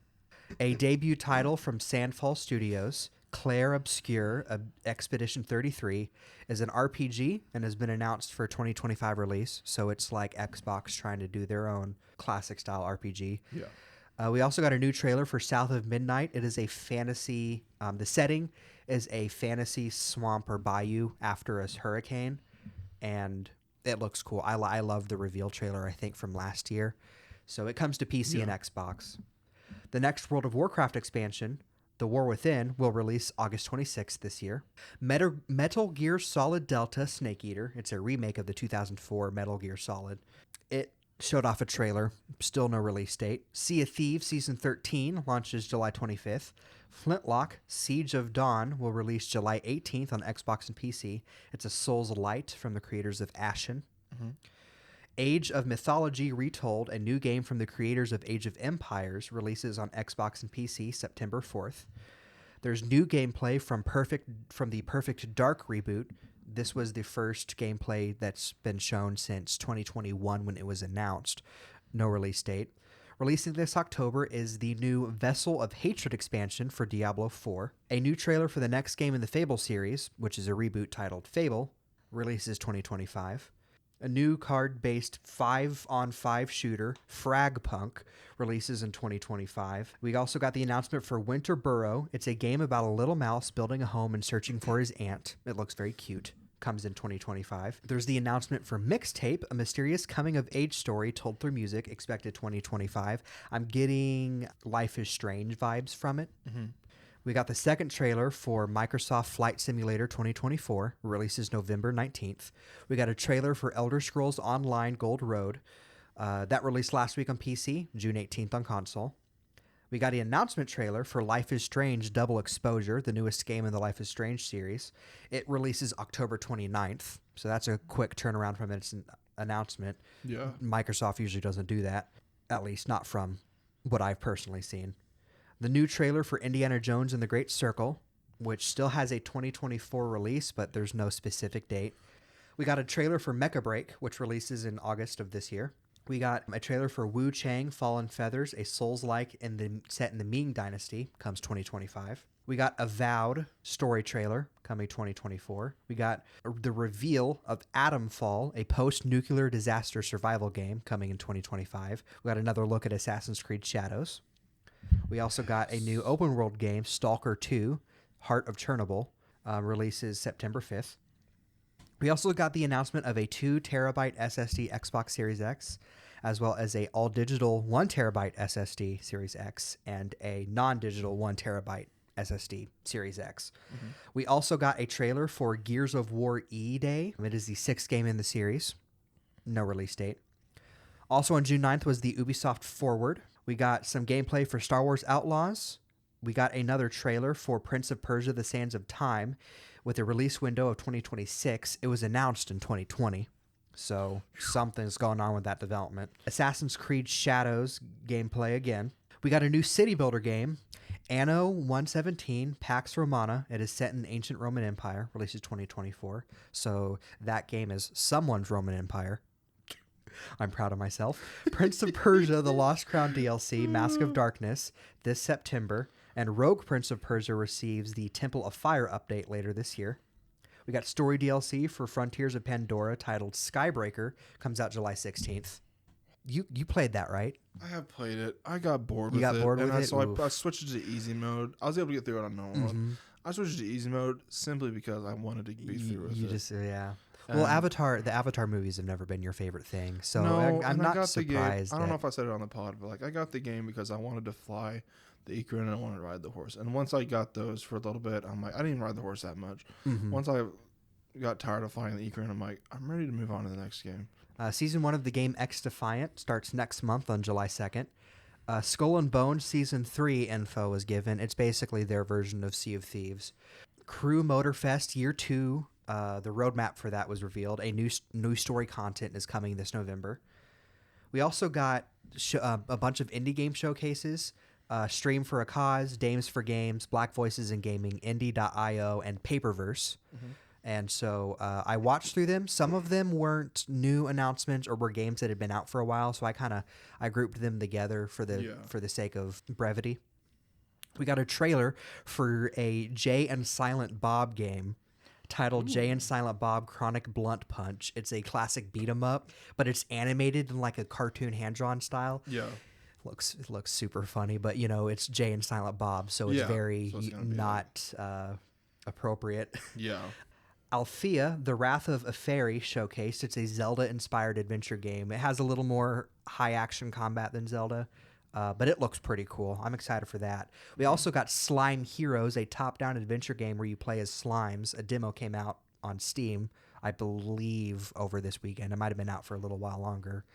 A debut title from Sandfall Studios, Claire Obscure Expedition 33 is an RPG and has been announced for 2025 release. So it's like Xbox trying to do their own classic style RPG. Yeah. We also got a new trailer for South of Midnight. It is a fantasy. The setting is a fantasy swamp or bayou after a hurricane, and it looks cool. I love the reveal trailer, I think, from last year. So it comes to PC and Xbox. The next World of Warcraft expansion, The War Within, will release August 26th this year. Metal Gear Solid Delta Snake Eater. It's a remake of the 2004 Metal Gear Solid. It showed off a trailer. Still no release date. Sea of Thieves Season 13 launches July 25th. Flintlock Siege of Dawn will release July 18th on Xbox and PC. It's a Souls Light from the creators of Ashen. Mm-hmm. Age of Mythology Retold, a new game from the creators of Age of Empires, releases on Xbox and PC September 4th. There's new gameplay from the Perfect Dark reboot. This was the first gameplay that's been shown since 2021 when it was announced. No release date. Releasing this October is the new Vessel of Hatred expansion for Diablo 4. A new trailer for the next game in the Fable series, which is a reboot titled Fable, releases 2025. A new card-based 5-on-5 shooter, Fragpunk, releases in 2025. We also got the announcement for Winter Burrow. It's a game about a little mouse building a home and searching for his aunt. It looks very cute. Comes in 2025. There's the announcement for Mixtape, a mysterious coming-of-age story told through music, expected 2025. I'm getting Life is Strange vibes from it. Mm-hmm. We got the second trailer for Microsoft Flight Simulator 2024, releases November 19th. We got a trailer for Elder Scrolls Online Gold Road. That released last week on PC, June 18th on console. We got an announcement trailer for Life is Strange Double Exposure, the newest game in the Life is Strange series. It releases October 29th, so that's a quick turnaround from its announcement. Yeah. Microsoft usually doesn't do that, at least not from what I've personally seen. The new trailer for Indiana Jones and the Great Circle, which still has a 2024 release, but there's no specific date. We got a trailer for Mecha Break, which releases in August of this year. We got a trailer for Wu Chang Fallen Feathers, a Souls-like set in the Ming Dynasty, comes 2025. We got Avowed story trailer coming 2024. We got the reveal of Atomfall, a post-nuclear disaster survival game, coming in 2025. We got another look at Assassin's Creed Shadows. We also got a new open world game, Stalker 2, Heart of Chernobyl, releases September 5th. We also got the announcement of a 2 terabyte SSD Xbox Series X, as well as a all-digital 1 terabyte SSD Series X and a non-digital 1 terabyte SSD Series X. Mm-hmm. We also got a trailer for Gears of War E-Day. It is the 6th game in the series. No release date. Also on June 9th was the Ubisoft Forward. We got some gameplay for Star Wars Outlaws. We got another trailer for Prince of Persia: The Sands of Time with a release window of 2026. It was announced in 2020, so something's going on with that development. Assassin's Creed Shadows gameplay again. We got a new city builder game, Anno 117 Pax Romana. It is set in the ancient Roman Empire, releases 2024, so that game is someone's Roman Empire. I'm proud of myself. Prince of Persia, The Lost Crown DLC, Mask of Darkness, this September. And Rogue Prince of Persia receives the Temple of Fire update later this year. We got story DLC for Frontiers of Pandora titled Skybreaker, comes out July 16th. You played that, right? I have played it. I got bored with it. You got bored with it? So I switched it to easy mode. I was able to get through it on normal mode. I switched it to easy mode simply because I wanted to be through with it. Yeah. Well, the Avatar movies have never been your favorite thing, so no, I'm not surprised. I don't know if I said it on the pod, but I got the game because I wanted to fly the Ikran and I wanted to ride the horse. And once I got those for a little bit, I'm like, I didn't even ride the horse that much. Mm-hmm. Once I got tired of flying the Ikran, I'm like, I'm ready to move on to the next game. Season 1 of the game X Defiant starts next month on July 2nd. Skull and Bones Season 3 info was given. It's basically their version of Sea of Thieves. Crew Motorfest Year 2. The roadmap for that was revealed. A new story content is coming this November. We also got a bunch of indie game showcases. Stream for a Cause, Dames for Games, Black Voices in Gaming, Indie.io, and Paperverse. Mm-hmm. And so I watched through them. Some of them weren't new announcements or were games that had been out for a while, so I grouped them together for the sake of brevity. We got a trailer for a Jay and Silent Bob game titled Jay and Silent Bob Chronic Blunt Punch. It's a classic beat 'em up, but it's animated in like a cartoon hand-drawn style. Yeah. It looks super funny, but you know, it's Jay and Silent Bob, so it's very not appropriate. Yeah. Althea, The Wrath of a Fairy showcased. It's a Zelda-inspired adventure game. It has a little more high-action combat than Zelda, but it looks pretty cool. I'm excited for that. We also got Slime Heroes, a top-down adventure game where you play as slimes. A demo came out on Steam, I believe, over this weekend. It might have been out for a little while longer.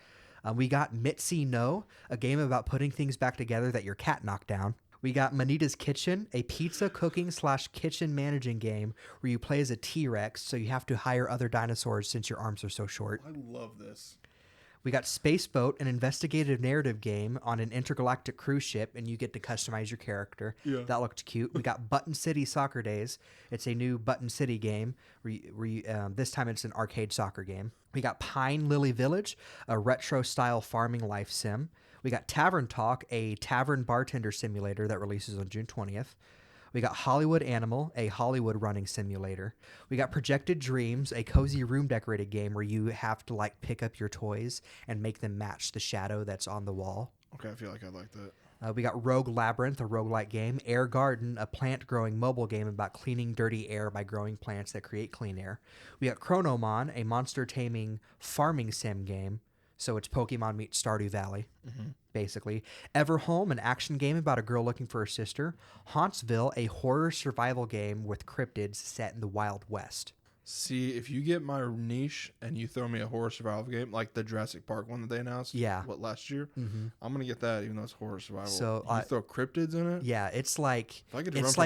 We got Mitzi No, a game about putting things back together that your cat knocked down. We got Manita's Kitchen, a pizza cooking / kitchen managing game where you play as a T-Rex, so you have to hire other dinosaurs since your arms are so short. I love this. We got Space Boat, an investigative narrative game on an intergalactic cruise ship, and you get to customize your character. Yeah. That looked cute. We got Button City Soccer Days. It's a new Button City game. This time it's an arcade soccer game. We got Pine Lily Village, a retro-style farming life sim. We got Tavern Talk, a tavern bartender simulator that releases on June 20th. We got Hollywood Animal, a Hollywood running simulator. We got Projected Dreams, a cozy room decorated game where you have to like pick up your toys and make them match the shadow that's on the wall. Okay, I feel like I like that. We got Rogue Labyrinth, a roguelike game. Air Garden, a plant-growing mobile game about cleaning dirty air by growing plants that create clean air. We got Chronomon, a monster-taming farming sim game. So it's Pokemon meets Stardew Valley, basically. Everhome, an action game about a girl looking for her sister. Hauntsville, a horror survival game with cryptids set in the Wild West. See, if you get my niche and you throw me a horror survival game, like the Jurassic Park one that they announced, last year, I'm gonna get that, even though it's horror survival. So you throw cryptids in it. Yeah, it's like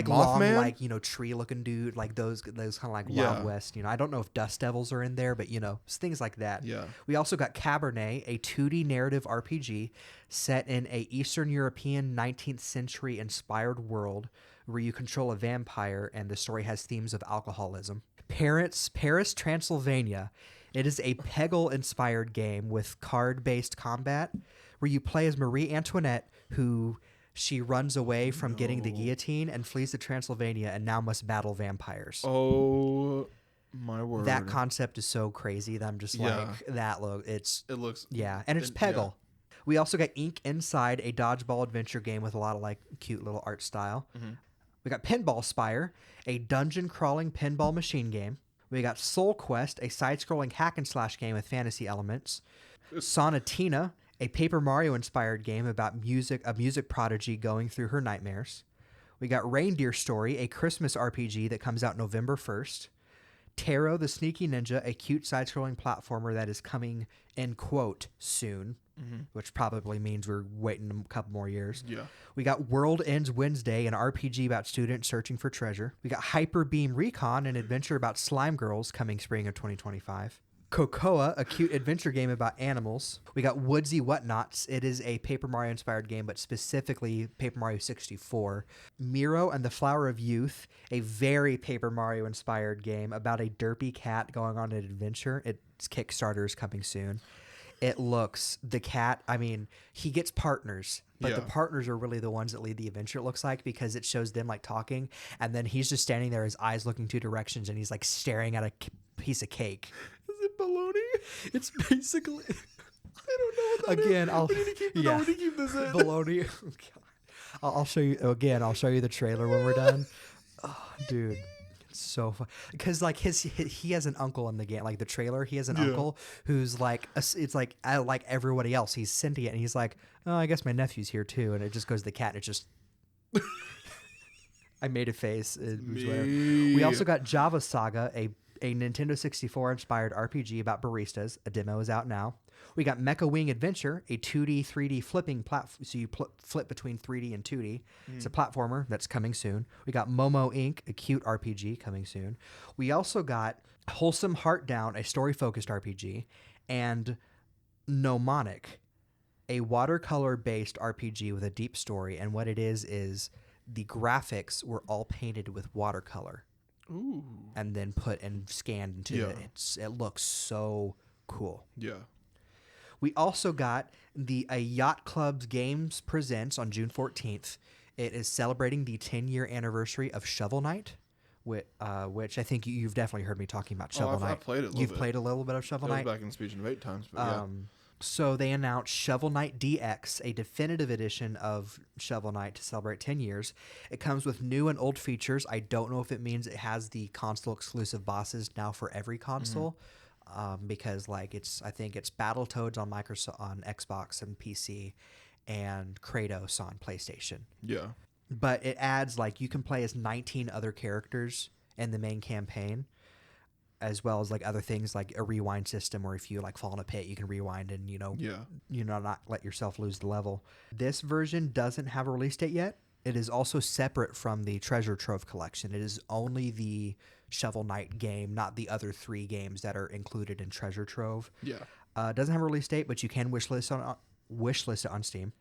long, like tree looking dude, like those kind of like Wild West. You know, I don't know if Dust Devils are in there, but you know, things like that. Yeah. We also got Cabernet, a 2D narrative RPG set in a Eastern European 19th century inspired world where you control a vampire, and the story has themes of alcoholism. Paris, Transylvania. It is a Peggle-inspired game with card-based combat where you play as Marie Antoinette, who she runs away from getting the guillotine and flees to Transylvania and now must battle vampires. Oh, my word. That concept is so crazy that I'm just like, that look. It looks... Yeah, and it's Peggle. Yeah. We also got Ink Inside, a dodgeball adventure game with a lot of like cute little art style. We got Pinball Spire, a dungeon-crawling pinball machine game. We got Soul Quest, a side-scrolling hack-and-slash game with fantasy elements. Sonatina, a Paper Mario-inspired game about a music prodigy going through her nightmares. We got Reindeer Story, a Christmas RPG that comes out November 1st. Taro the Sneaky Ninja, a cute side-scrolling platformer that is coming, in quote, soon. Which probably means we're waiting a couple more years. Yeah. We got World Ends Wednesday, an RPG about students searching for treasure. We got Hyper Beam Recon, an adventure about slime girls, coming spring of 2025. Cocoa, a cute adventure game about animals. We got Woodsy Whatnots. It is a Paper Mario inspired game, but specifically Paper Mario 64. Miro and the Flower of Youth, a very Paper Mario inspired game about a derpy cat going on an adventure. Its Kickstarter is coming soon. It looks, the cat, I mean, he gets partners, but the partners are really the ones that lead the adventure, it looks like, because it shows them like talking, and then he's just standing there, his eyes looking two directions, and he's like staring at a piece of cake. Is it bologna? It's basically... I don't know what that again, is. We need to keep this in. Bologna. I'll show you, again, I'll show you the trailer when we're done. Oh, dude. So fun because like he has an uncle in the game, like the trailer, he has an uncle who's like it's like everybody else, he's sentient, and he's like, oh, I guess my nephew's here too, and it just goes to the cat, and it just I made a face. We also got Java Saga, a Nintendo 64 inspired RPG about baristas. A demo is out now. We got Mecha Wing Adventure, a 2D, 3D flipping platform. So you flip between 3D and 2D. It's a platformer that's coming soon. We got Momo Inc., a cute RPG coming soon. We also got Wholesome Heart Down, a story-focused RPG, and Mnemonic, a watercolor-based RPG with a deep story. And what it is the graphics were all painted with watercolor. Ooh. And then put and scanned into it. It looks so cool. Yeah. We also got a Yacht Club's Games Presents on June 14th. It is celebrating the 10-year anniversary of Shovel Knight, which I think you've definitely heard me talking about Shovel Knight. I've played it a little You've bit. played a little bit of Shovel Knight? Back in Speech and Debate times, but yeah. So they announced Shovel Knight DX, a definitive edition of Shovel Knight to celebrate 10 years. It comes with new and old features. I don't know if it means it has the console-exclusive bosses now for every console, because I think it's Battletoads on Xbox and PC, and Kratos on PlayStation. Yeah. But it adds, you can play as 19 other characters in the main campaign, as well as other things like a rewind system, or if you fall in a pit, you can rewind and not let yourself lose the level. This version doesn't have a release date yet. It is also separate from the Treasure Trove collection. It is only the Shovel Knight game, not the other 3 games that are included in Treasure Trove. Yeah. It doesn't have a release date, but you can wishlist it on Steam.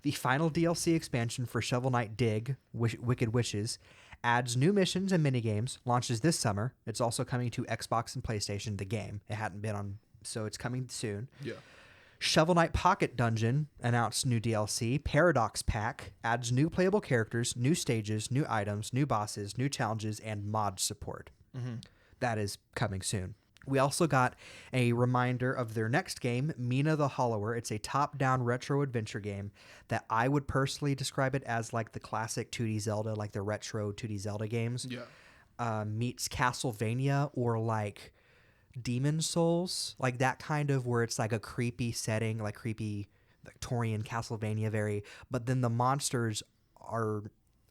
The final DLC expansion for Shovel Knight Dig, Wicked Wishes, adds new missions and minigames, launches this summer. It's also coming to Xbox and PlayStation, the game. It hadn't been on, so it's coming soon. Yeah. Shovel Knight Pocket Dungeon announced new DLC. Paradox Pack adds new playable characters, new stages, new items, new bosses, new challenges, and mod support. Mm-hmm. That is coming soon. We also got a reminder of their next game, Mina the Hollower. It's a top-down retro adventure game that I would personally describe it as the classic 2D Zelda, the retro 2D Zelda games. Yeah. Meets Castlevania or Demon Souls, that kind of where it's a creepy setting, creepy Victorian Castlevania but then the monsters are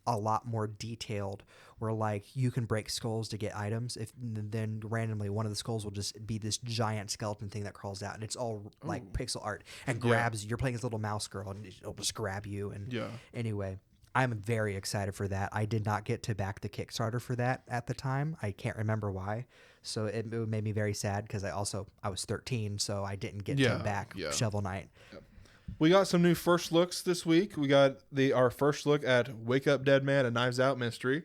a lot more detailed, where you can break skulls to get items, then randomly one of the skulls will just be this giant skeleton thing that crawls out, and it's all pixel art and grabs you. You're playing this little mouse girl and it'll just grab you. And anyway, I'm very excited for that. I did not get to back the Kickstarter for that at the time. I can't remember why, so it made me very sad because I was 13, so I didn't get to back Shovel Knight. We got some new first looks this week. We got our first look at Wake Up Dead Man, a Knives Out mystery.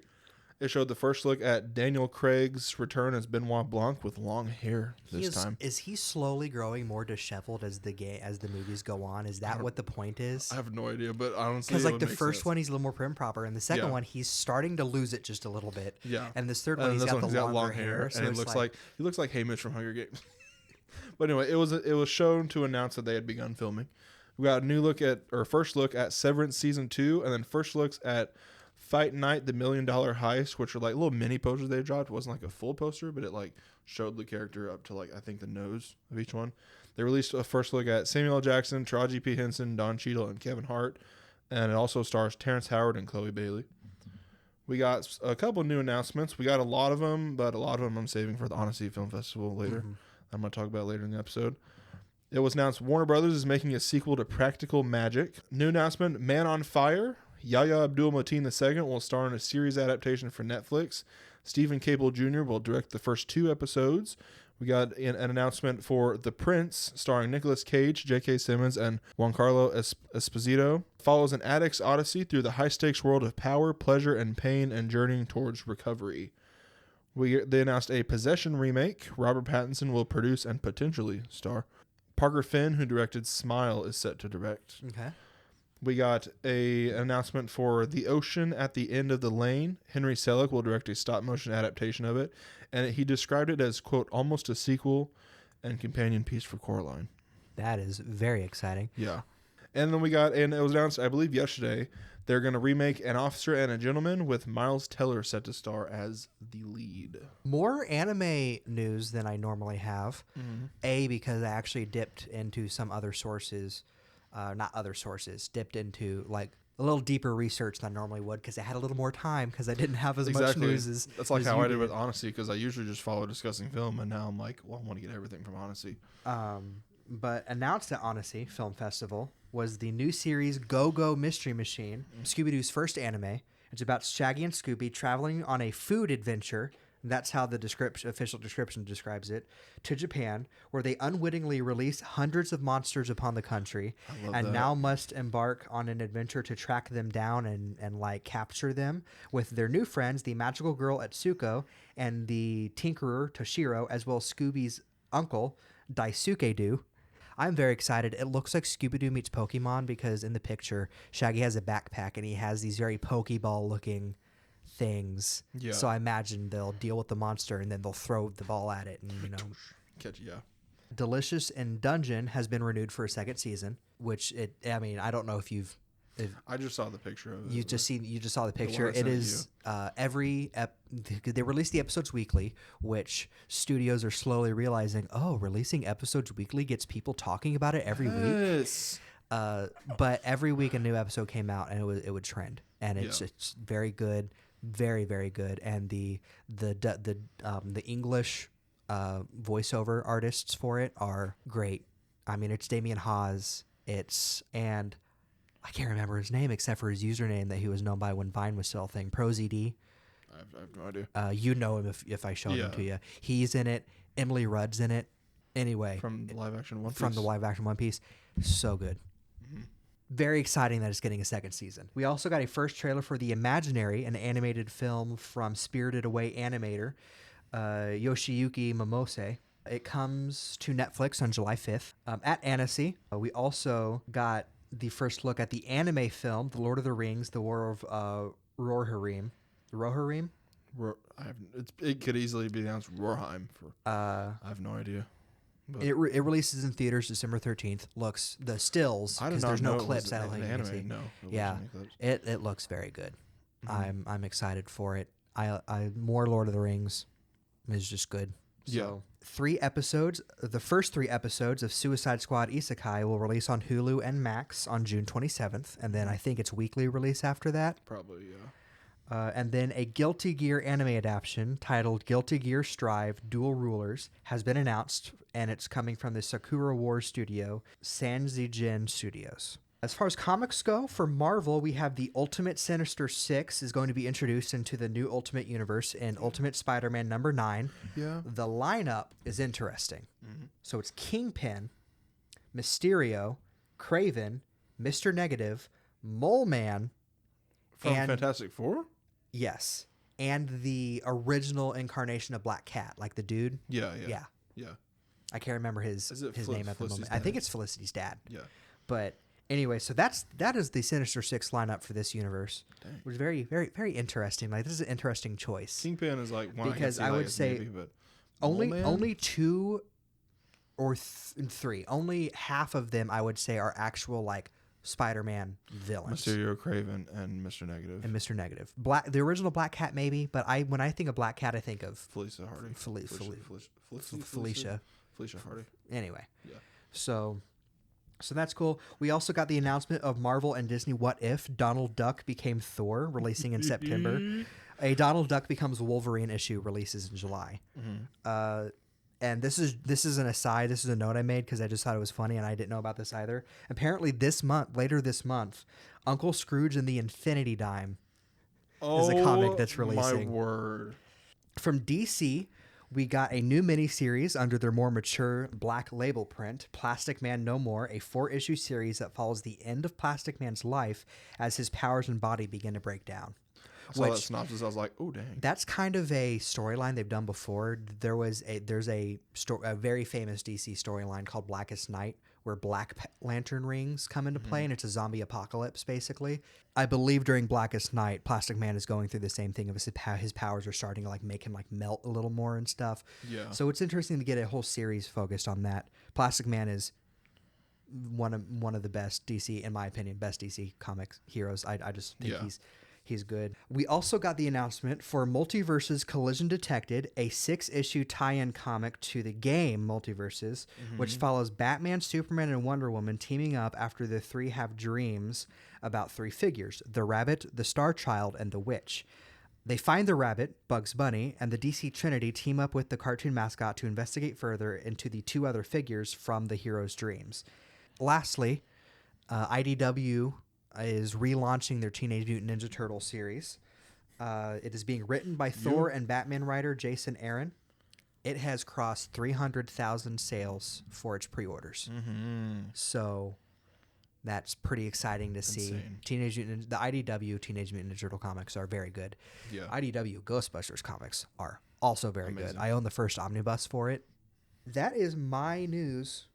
It showed the first look at Daniel Craig's return as Benoit Blanc with long hair this time. Is he slowly growing more disheveled as the movies go on? Is that what the point is? I have no idea, but honestly, because the first one he's a little more prim proper, and the second one he's starting to lose it just a little bit. Yeah, and this third one he's got the long hair, and it looks like Haymitch from Hunger Games. But anyway, it was shown to announce that they had begun filming. We got a first look at Severance Season 2, and then first looks at Fight Night, the $1 Million Heist, which are little mini posters they dropped. It wasn't a full poster, but it showed the character up to I think the nose of each one. They released a first look at Samuel L. Jackson, Taraji P. Henson, Don Cheadle, and Kevin Hart, and it also stars Terrence Howard and Chloe Bailey. We got a couple new announcements. We got a lot of them, but a lot of them I'm saving for the Annecy Film Festival later. Mm-hmm. I'm going to talk about later in the episode. It was announced Warner Brothers is making a sequel to Practical Magic. New announcement, Man on Fire. Yahya Abdul-Mateen II will star in a series adaptation for Netflix. Stephen Cable Jr. will direct the first 2 episodes. We got an announcement for The Prince, starring Nicolas Cage, J.K. Simmons, and Giancarlo Esposito. Follows an addict's odyssey through the high-stakes world of power, pleasure, and pain, and journeying towards recovery. They announced a Possession remake. Robert Pattinson will produce and potentially star. Parker Finn, who directed Smile, is set to direct. Okay. We got an announcement for The Ocean at the End of the Lane. Henry Selick will direct a stop-motion adaptation of it, and he described it as, quote, almost a sequel and companion piece for Coraline. That is very exciting. Yeah. And then and it was announced, I believe, yesterday, they're going to remake An Officer and a Gentleman with Miles Teller set to star as the lead. More anime news than I normally have. Mm-hmm. Because I actually dipped into some other sources. Dipped into a little deeper research than I normally would because I had a little more time because I didn't have as much news as That's how I did with Annecy, because I usually just follow Discussing Film, and now I'm I want to get everything from Annecy. But announced at Annecy Film Festival was the new series Go-Go Mystery Machine, Scooby-Doo's first anime. It's about Shaggy and Scooby traveling on a food adventure. That's how the official description describes it, to Japan, where they unwittingly release hundreds of monsters upon the country, and now must embark on an adventure to track them down and capture them with their new friends, the magical girl Atsuko and the tinkerer Toshiro, as well as Scooby's uncle Daisuke-do. I'm very excited. It looks like Scooby-Doo meets Pokemon because in the picture, Shaggy has a backpack and he has these very Pokeball-looking things. Yeah. So I imagine they'll deal with the monster and then they'll throw the ball at it and, catch. Yeah. Delicious in Dungeon has been renewed for a second season, which I don't know if I just saw the picture of it. you just saw the picture. I It is they release the episodes weekly, which studios are slowly realizing, releasing episodes weekly gets people talking about it every week. But every week a new episode came out and it would trend, and it's very good, very, very good. And the English voiceover artists for it are great. I mean, it's Damien Haas. And I can't remember his name except for his username that he was known by when Vine was still a thing. ProZD. I have no idea. You know him if I showed him to you. He's in it. Emily Rudd's in it. Anyway. From the live action One Piece. From the live action One Piece. So good. Mm-hmm. Very exciting that it's getting a second season. We also got a first trailer for The Imaginary, an animated film from Spirited Away animator Yoshiyuki Momose. It comes to Netflix on July 5th. At Annecy, we also got the first look at the anime film, The Lord of the Rings, The War of Rohirrim. Rohirrim? It could easily be announced Rohirrim. I have no idea. It releases in theaters December 13th. Looks the stills because there's no clips. I don't think you can see. No, yeah, it looks very good. Mm-hmm. I'm excited for it. I more Lord of the Rings is just good. So 3 episodes. The first 3 episodes of Suicide Squad Isekai will release on Hulu and Max on June 27th, and then I think it's weekly release after that. Probably, yeah. And then a Guilty Gear anime adaptation titled Guilty Gear Strive Dual Rulers has been announced, and it's coming from the Sakura Wars studio, Sanzijin Studios. As far as comics go, for Marvel, we have the Ultimate Sinister 6 is going to be introduced into the new Ultimate Universe in Ultimate Spider-Man number 9. Yeah. The lineup is interesting. Mm-hmm. So it's Kingpin, Mysterio, Kraven, Mr. Negative, Mole Man, from Fantastic Four? Yes. And the original incarnation of Black Cat, like the dude. Yeah. I can't remember his name at the moment. Dad? I think it's Felicity's dad. Yeah. But anyway, so that is the Sinister Six lineup for this universe. Dang. Which is very, very, very interesting. Like, this is an interesting choice. Kingpin is like one because I would say maybe, but only 2 or 3. Only half of them I would say are actual like Spider-Man villains. Mysterio, Kraven, and Mr. Negative. The original Black Cat maybe, but when I think of Black Cat, I think of Felicia Hardy. Felicia Hardy. Anyway. Yeah. So that's cool. We also got the announcement of Marvel and Disney What If Donald Duck became Thor, releasing in September. A Donald Duck becomes Wolverine issue releases in July. Mm-hmm. And this is an aside. This is a note I made because I just thought it was funny and I didn't know about this either. Apparently later this month, Uncle Scrooge and the Infinity Dime is a comic that's releasing. My word. From DC, we got a new miniseries under their more mature Black Label print, Plastic Man No More, a 4-issue series that follows the end of Plastic Man's life as his powers and body begin to break down. I saw that synopsis. I was like, "Oh, dang!" That's kind of a storyline they've done before. There's a very famous DC storyline called Blackest Night, where Black Lantern rings come into play, and it's a zombie apocalypse basically. I believe during Blackest Night, Plastic Man is going through the same thing of his powers are starting to like make him like melt a little more and stuff. Yeah. So it's interesting to get a whole series focused on that. Plastic Man is one of the best DC, in my opinion, best DC comics heroes. I just think he's good. We also got the announcement for Multiverses Collision Detected, a 6-issue tie-in comic to the game Multiverses, which follows Batman, Superman, and Wonder Woman teaming up after the 3 have dreams about 3 figures: the Rabbit, the Star Child, and the Witch. They find the Rabbit, Bugs Bunny, and the DC Trinity team up with the cartoon mascot to investigate further into the 2 other figures from the hero's dreams. Lastly, IDW is relaunching their Teenage Mutant Ninja Turtle series. It is being written by Thor and Batman writer Jason Aaron. It has crossed 300,000 sales for its pre-orders. So that's pretty exciting to see. The IDW Teenage Mutant Ninja Turtle comics are very good. Yeah. IDW Ghostbusters comics are also very good. I own the first omnibus for it. That is my news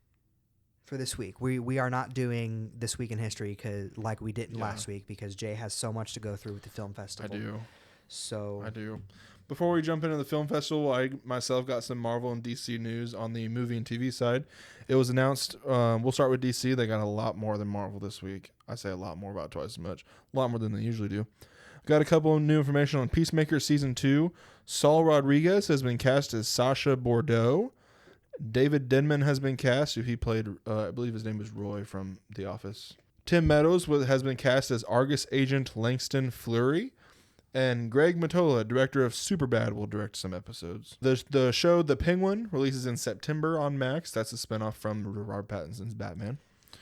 for this week. We are not doing This Week in History like we didn't last week because Jay has so much to go through with the film festival. I do. Before we jump into the film festival, I myself got some Marvel and DC news on the movie and TV side. It was announced, we'll start with DC. They got a lot more than Marvel this week. I say a lot more, about twice as much. A lot more than they usually do. Got a couple of new information on Peacemaker Season 2. Saul Rodriguez has been cast as Sasha Bordeaux. David Denman has been cast, who he played, I believe his name is Roy from The Office. Tim Meadows has been cast as Argus agent Langston Fleury. And Greg Mottola, director of Superbad, will direct some episodes. The show The Penguin releases in September on Max. That's a spinoff from Robert Pattinson's Batman.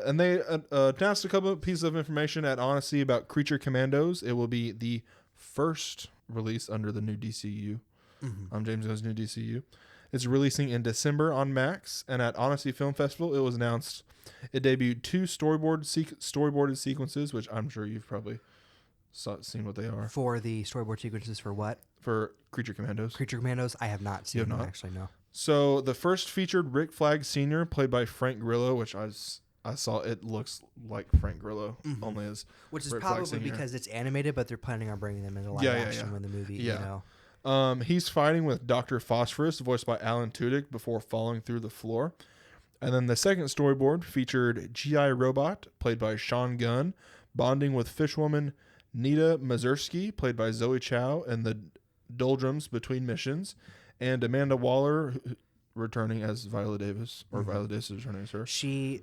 And they announced a couple of pieces of information at Annecy about Creature Commandos. It will be the first release under the new DCU. James Gunn's new DCU. It's releasing in December on Max, and at Annecy Film Festival, it was announced it debuted 2 storyboarded sequences, which I'm sure you've probably seen what they are. For the storyboard sequences for what? For Creature Commandos. Creature Commandos, I have not seen them, actually, no. So the first featured Rick Flag Sr., played by Frank Grillo, which I saw. It looks like Frank Grillo, only as which is Rick probably because it's animated, but they're planning on bringing them into live action when the movie, you know. He's fighting with Dr. Phosphorus, voiced by Alan Tudyk, before falling through the floor. And then the second storyboard featured G.I. Robot, played by Sean Gunn, bonding with fishwoman Nita Mazursky, played by Zoe Chow, in the doldrums between missions, and Amanda Waller returning as Viola Davis, or Viola Davis is returning as her. She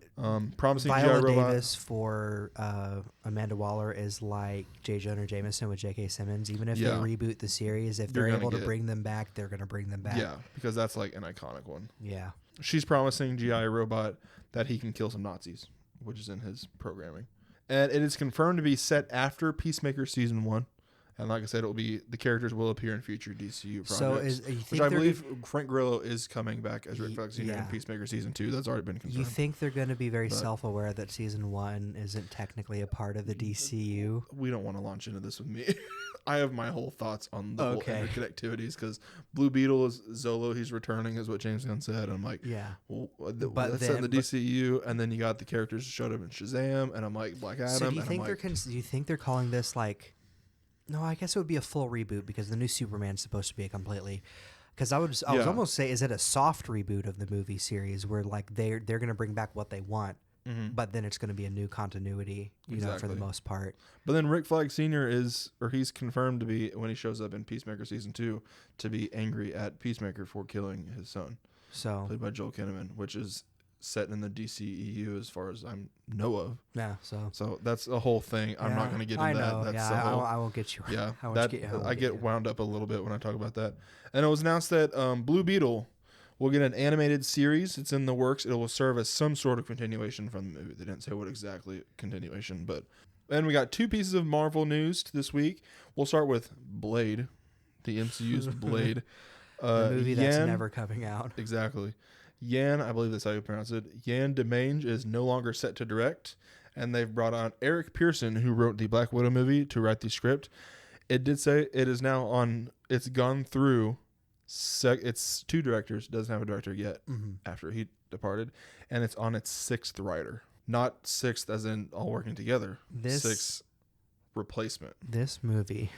promising Viola G.I. Robot. Davis for Amanda Waller is like J. Jonah Jameson with J.K. Simmons. Even if they reboot the series, if they're able to bring them back, they're going to bring them back. Yeah, because that's like an iconic one. Yeah. She's promising G.I. Robot that he can kill some Nazis, which is in his programming. And it is confirmed to be set after Peacemaker Season 1. And like I said, the characters will appear in future DCU projects. Which I believe Frank Grillo is coming back as Rick Flag Sr. in Peacemaker Season 2. That's already been confirmed. You think they're going to be very self-aware that Season 1 isn't technically a part of the DCU? We don't want to launch into this with me. I have my whole thoughts on the whole interconnectivities, because Blue Beetle is Zolo. He's returning, is what James Gunn said. I'm like, well, that's set in the DCU, and then you got the characters that showed up in Shazam, and I'm like, Black Adam. So do you think they're calling this like... No, I guess it would be a full reboot because the new Superman's supposed to be a completely... Because I was almost say, is it a soft reboot of the movie series where like they're going to bring back what they want, but then it's going to be a new continuity, you know, for the most part. But then Rick Flag Sr. he's confirmed to be, when he shows up in Peacemaker Season 2, to be angry at Peacemaker for killing his son. So played by Joel Kinnaman, which is set in the DCEU as far as I know of. Yeah, so that's a whole thing. I'm not going to get into that. That's I won't get you. Yeah, I get wound up a little bit when I talk about that. And it was announced that Blue Beetle will get an animated series. It's in the works. It will serve as some sort of continuation from the movie. They didn't say what exactly continuation, but. And we got 2 pieces of Marvel news this week. We'll start with Blade, the MCU's Blade. The movie that's never coming out. Exactly. Yan, I believe that's how you pronounce it. Yan DeMange is no longer set to direct, and they've brought on Eric Pearson, who wrote the Black Widow movie, to write the script. It did say it is now on. It's gone through. It's 2 directors. Doesn't have a director yet after he departed, and it's on its 6th writer. Not 6th as in all working together. 6th replacement. This movie.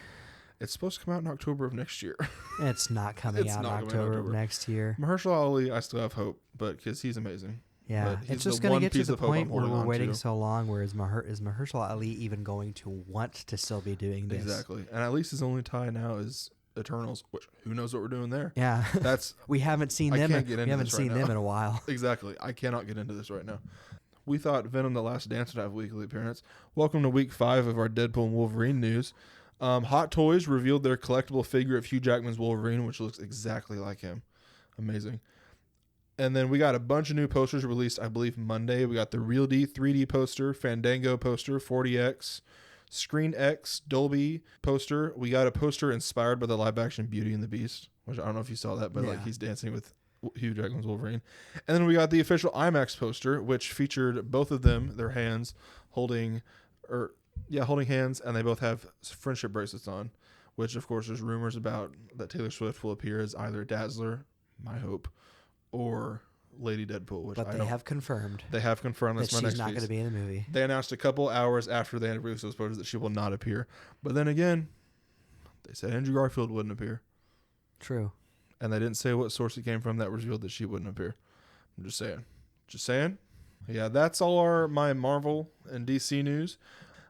It's supposed to come out in October of next year. It's not coming out in October of next year. Mahershala Ali, I still have hope, but because he's amazing. Yeah, it's just going to get to the point where we're waiting so long. Where is Mahershala Ali even going to want to still be doing this? Exactly, and at least his only tie now is Eternals, which who knows what we're doing there. Yeah, we haven't seen them. We haven't seen them in a while. Exactly, I cannot get into this right now. We thought Venom: The Last Dance would have a weekly appearance. Welcome to week 5 of our Deadpool and Wolverine news. Hot Toys revealed their collectible figure of Hugh Jackman's Wolverine, which looks exactly like him. Amazing. And then we got a bunch of new posters released, I believe, Monday. We got the Real D 3D poster, Fandango poster, 40X, Screen X, Dolby poster. We got a poster inspired by the live-action Beauty and the Beast, which I don't know if you saw that, but like he's dancing with Hugh Jackman's Wolverine. And then we got the official IMAX poster, which featured both of them, their hands holding hands, and they both have friendship bracelets on, which of course there's rumors about that Taylor Swift will appear as either Dazzler, my hope, or Lady Deadpool, which but they have confirmed. They have confirmed that she's not going to be in the movie. They announced a couple hours after they released those photos that she will not appear. But then again, they said Andrew Garfield wouldn't appear. True. And they didn't say what source it came from that revealed that she wouldn't appear. I'm just saying. Just saying. Yeah, that's all my Marvel and DC news.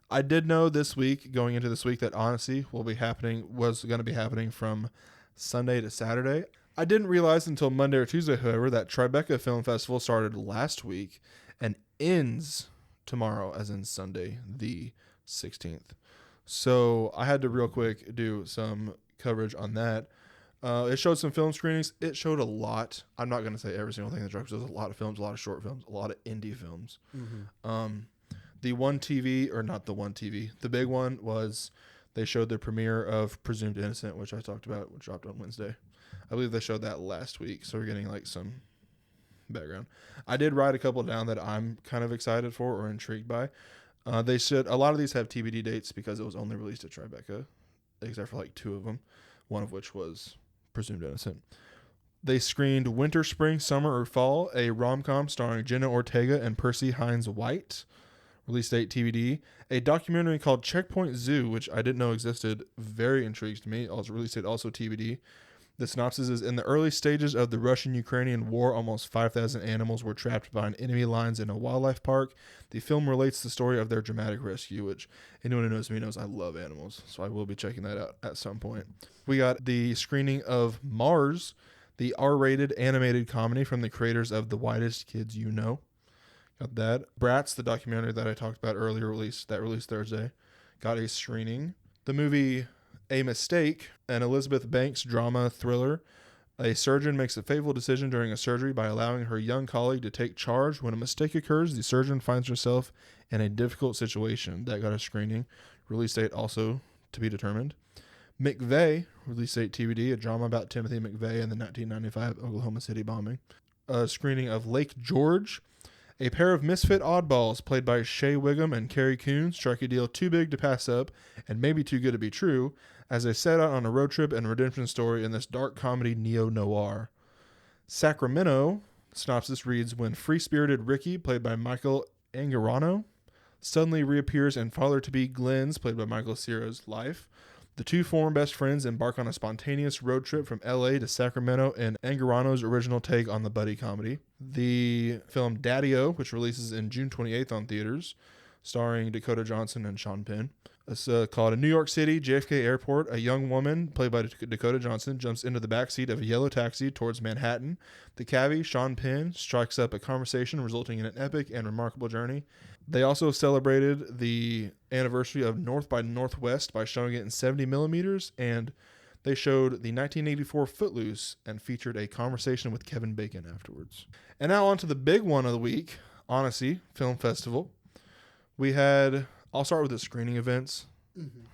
I did know this week, going into this week, that Annecy was going to be happening from Sunday to Saturday. I didn't realize until Monday or Tuesday, however, that Tribeca Film Festival started last week and ends tomorrow, as in Sunday, the 16th. So I had to real quick do some coverage on that. It showed some film screenings. It showed a lot. I'm not going to say every single thing that drops. There's a lot of films, a lot of short films, a lot of indie films. Mm-hmm. The big one was they showed the premiere of Presumed Innocent, which I talked about, which dropped on Wednesday. I believe they showed that last week, so we're getting like some background. I did write a couple down that I'm kind of excited for or intrigued by. They said a lot of these have TBD dates because it was only released at Tribeca, except for like 2 of them, one of which was Presumed Innocent. They screened Winter, Spring, Summer, or Fall, a rom-com starring Jenna Ortega and Percy Hines White. Release date TBD. A documentary called Checkpoint Zoo, which I didn't know existed, very intrigued me. Also release date also TBD. The synopsis is, in the early stages of the Russian-Ukrainian war, almost 5,000 animals were trapped behind enemy lines in a wildlife park. The film relates the story of their dramatic rescue, which anyone who knows me knows I love animals, so I will be checking that out at some point. We got the screening of Mars, the R-rated animated comedy from the creators of The Whitest Kids You Know. Got that. Bratz, the documentary that I talked about earlier, released Thursday, got a screening. The movie A Mistake, an Elizabeth Banks drama thriller. A surgeon makes a fateful decision during a surgery by allowing her young colleague to take charge. When a mistake occurs, the surgeon finds herself in a difficult situation. That got a screening. Release date also to be determined. McVeigh, release date TBD, a drama about Timothy McVeigh and the 1995 Oklahoma City bombing. A screening of Lake George. A pair of misfit oddballs played by Shea Wiggum and Carrie Coon strike a deal too big to pass up and maybe too good to be true as they set out on a road trip and redemption story in this dark comedy neo-noir. Sacramento, synopsis reads, when free-spirited Ricky, played by Michael Angarano, suddenly reappears in father-to-be Glenn's, played by Michael Cera's, life. The two former best friends embark on a spontaneous road trip from L.A. to Sacramento in Angarano's original take on the buddy comedy. The film Daddy-O, which releases in June 28th on theaters, starring Dakota Johnson and Sean Penn. It's called in New York City, JFK Airport. A young woman, played by Dakota Johnson, jumps into the backseat of a yellow taxi towards Manhattan. The cabbie, Sean Penn, strikes up a conversation resulting in an epic and remarkable journey. They also celebrated the anniversary of North by Northwest by showing it in 70 millimeters, and they showed the 1984 Footloose and featured a conversation with Kevin Bacon afterwards. And now on to the big one of the week, Annecy Film Festival. I'll start with the screening events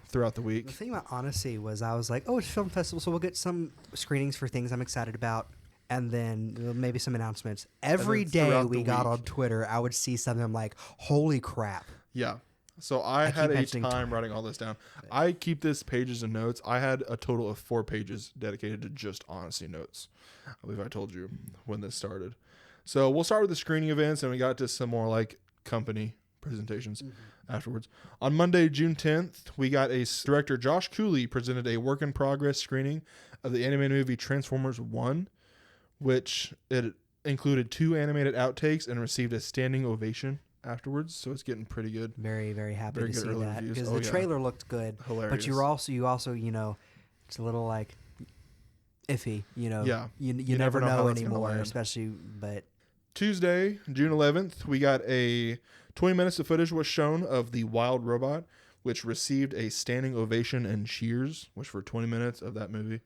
throughout the week. The thing about Annecy was I was like, oh, it's a film festival, so we'll get some screenings for things I'm excited about. And then maybe some announcements. Every day we got on Twitter, I would see something. I'm like, holy crap. Yeah. So I had a time writing all this down. I keep this pages and notes. I had a total of 4 pages dedicated to just Annecy notes. I believe I told you when this started. So we'll start with the screening events, and we got to some more like company presentations afterwards. On Monday, June 10th, we got director Josh Cooley presented a work in progress screening of the animated movie Transformers 1. Which it included 2 animated outtakes and received a standing ovation afterwards. So it's getting pretty good. Very, very happy to see that because the trailer looked good. Hilarious. But you also, it's a little like iffy. Yeah. You never know anymore, especially. But Tuesday, June 11th, we got 20 minutes of footage was shown of the Wild Robot, which received a standing ovation and cheers, which for 20 minutes of that movie.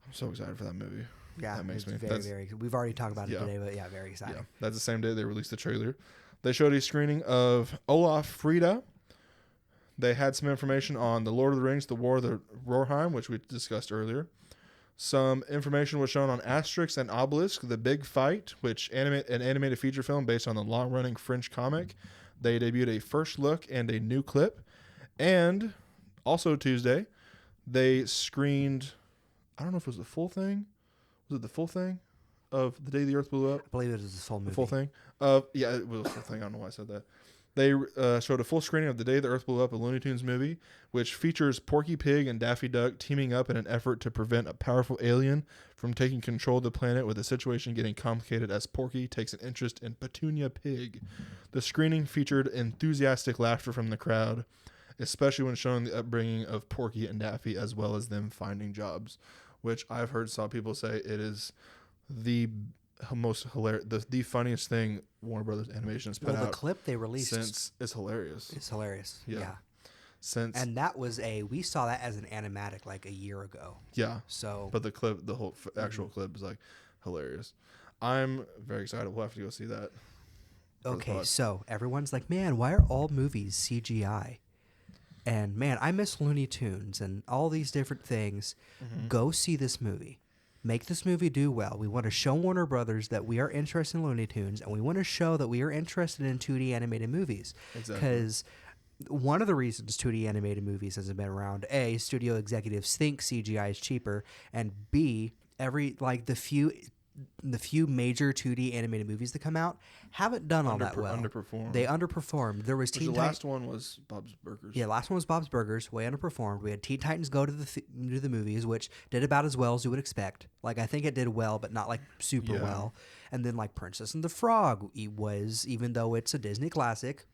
I'm so excited for that movie. Yeah, that makes me very good. We've already talked about it today, but very exciting. Yeah, that's the same day they released the trailer. They showed a screening of Olaf Frida. They had some information on The Lord of the Rings, The War of the Rohirrim, which we discussed earlier. Some information was shown on Asterix and Obelisk, The Big Fight, which an animated feature film based on the long-running French comic. They debuted a first look and a new clip. And also Tuesday, they screened, I don't know if it was the full thing. Was it the full thing? of The Day the Earth Blew Up. I believe it was the full movie. The full thing. Yeah, it was the full thing. I don't know why I said that. They showed a full screening of The Day the Earth Blew Up, a Looney Tunes movie, which features Porky Pig and Daffy Duck teaming up in an effort to prevent a powerful alien from taking control of the planet, with the situation getting complicated as Porky takes an interest in Petunia Pig. The screening featured enthusiastic laughter from the crowd, especially when showing the upbringing of Porky and Daffy, as well as them finding jobs, which I've heard some people say it is the most hilarious, the funniest thing Warner Brothers Animation has put out. The clip they released since it's hilarious. It's hilarious. Yeah. And that was we saw that as an animatic like a year ago. Yeah. So, but the clip, the whole actual clip is like hilarious. I'm very excited. We'll have to go see that. Okay, so everyone's like, man, why are all movies CGI? And man, I miss Looney Tunes and all these different things. Mm-hmm. Go see this movie. Make this movie do well. We want to show Warner Brothers that we are interested in Looney Tunes, and we want to show that we are interested in 2D animated movies. Exactly. Because one of the reasons 2D animated movies hasn't been around, A, studio executives think CGI is cheaper, and B, the few major 2D animated movies that come out haven't done all that well. Underperformed. They underperformed. There was the last one was Bob's Burgers. Yeah, last one was Bob's Burgers. Way underperformed. We had Teen Titans Go to the movies, which did about as well as you would expect. Like, I think it did well, but not like super well. And then like Princess and the Frog was, even though it's a Disney classic,